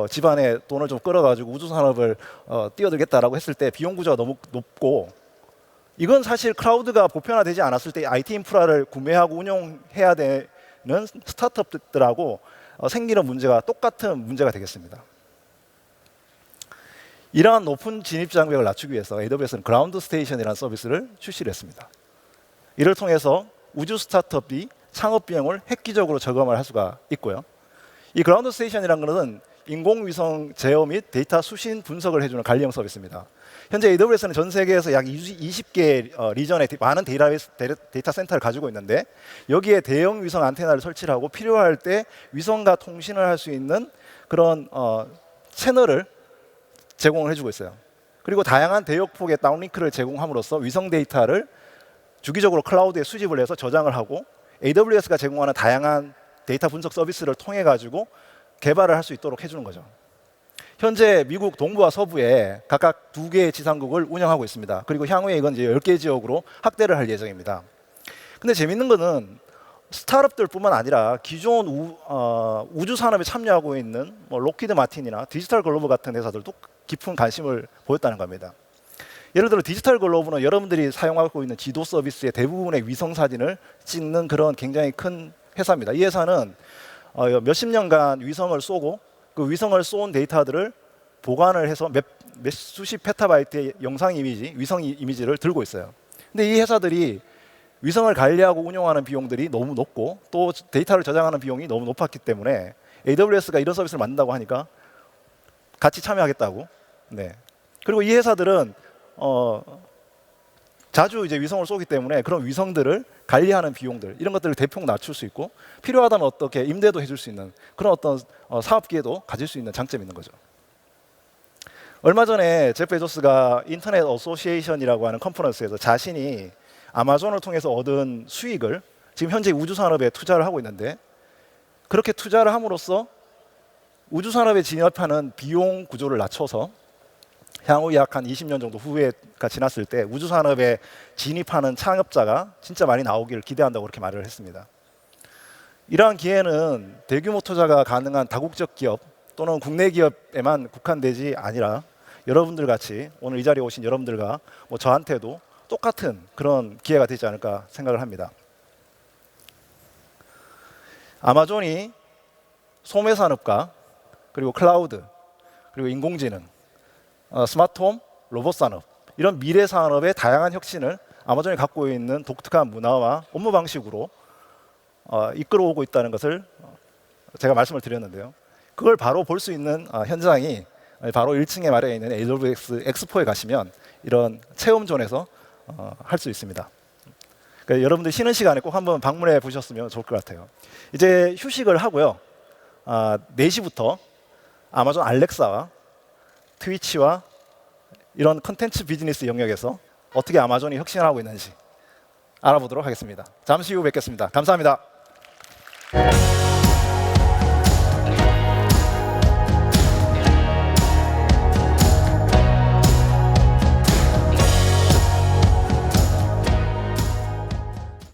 집안에 돈을 좀 끌어가지고 우주산업을 뛰어들겠다라고 했을 때 비용 구조가 너무 높고 이건 사실 클라우드가 보편화되지 않았을 때 IT 인프라를 구매하고 운영해야 되는 스타트업들하고 생기는 문제가 똑같은 문제가 되겠습니다. 이러한 높은 진입 장벽을 낮추기 위해서 AWS는 그라운드 스테이션이라는 서비스를 출시를 했습니다. 이를 통해서 우주 스타트업이 창업 비용을 획기적으로 저감을 할 수가 있고요. 이 그라운드 스테이션이라는 것은 인공위성 제어 및 데이터 수신 분석을 해주는 관리형 서비스입니다. 현재 AWS는 전 세계에서 약 20개 리전에 많은 데이터 센터를 가지고 있는데 여기에 대형 위성 안테나를 설치를 하고 필요할 때 위성과 통신을 할 수 있는 그런 채널을 제공을 해주고 있어요. 그리고 다양한 대역폭의 다운링크를 제공함으로써 위성 데이터를 주기적으로 클라우드에 수집을 해서 저장을 하고 AWS가 제공하는 다양한 데이터 분석 서비스를 통해 가지고 개발을 할 수 있도록 해주는 거죠. 현재 미국 동부와 서부에 각각 2개의 지상국을 운영하고 있습니다. 그리고 향후에 이건 이제 10개 지역으로 확대를 할 예정입니다. 근데 재밌는 거는 스타트업들뿐만 아니라 기존 우주 산업에 참여하고 있는 뭐 로키드 마틴이나 디지털 글로벌 같은 회사들도 깊은 관심을 보였다는 겁니다. 예를 들어 디지털 글로벌은 여러분들이 사용하고 있는 지도 서비스의 대부분의 위성 사진을 찍는 그런 굉장히 큰 회사입니다. 이 회사는 몇십 년간 위성을 쏘고 그 위성을 쏜 데이터들을 보관을 해서 수십 페타바이트의 영상 이미지, 위성 이미지를 들고 있어요. 근데 이 회사들이 위성을 관리하고 운영하는 비용들이 너무 높고 또 데이터를 저장하는 비용이 너무 높았기 때문에 AWS가 이런 서비스를 만든다고 하니까 같이 참여하겠다고. 네. 그리고 이 회사들은 자주 이제 위성을 쏘기 때문에 그런 위성들을 관리하는 비용들 이런 것들을 대폭 낮출 수 있고 필요하다면 어떻게 임대도 해줄 수 있는 그런 어떤 사업 기회도 가질 수 있는 장점이 있는 거죠. 얼마 전에 제프 베조스가 인터넷 어소시에이션이라고 하는 컨퍼런스에서 자신이 아마존을 통해서 얻은 수익을 지금 현재 우주 산업에 투자를 하고 있는데 그렇게 투자를 함으로써 우주 산업에 진입하는 비용 구조를 낮춰서 향후 약 한 20년 정도 후에가 지났을 때 우주 산업에 진입하는 창업자가 진짜 많이 나오기를 기대한다고 그렇게 말을 했습니다. 이러한 기회는 대규모 투자가 가능한 다국적 기업 또는 국내 기업에만 국한되지 아니라 여러분들 같이 오늘 이 자리에 오신 여러분들과 뭐 저한테도 똑같은 그런 기회가 되지 않을까 생각을 합니다. 아마존이 소매 산업과 그리고 클라우드 그리고 인공지능, 스마트홈, 로봇 산업 이런 미래 산업의 다양한 혁신을 아마존이 갖고 있는 독특한 문화와 업무 방식으로 이끌어오고 있다는 것을 제가 말씀을 드렸는데요. 그걸 바로 볼 수 있는 현장이 바로 1층에 마련해 있는 AWS 엑스포에 가시면 이런 체험존에서 할 수 있습니다. 그러니까 여러분들 쉬는 시간에 꼭 한번 방문해 보셨으면 좋을 것 같아요. 이제 휴식을 하고요. 4시부터 아마존 알렉사와 트위치와 이런 컨텐츠 비즈니스 영역에서 어떻게 아마존이 혁신을 하고 있는지 알아보도록 하겠습니다. 잠시 후 뵙겠습니다. 감사합니다.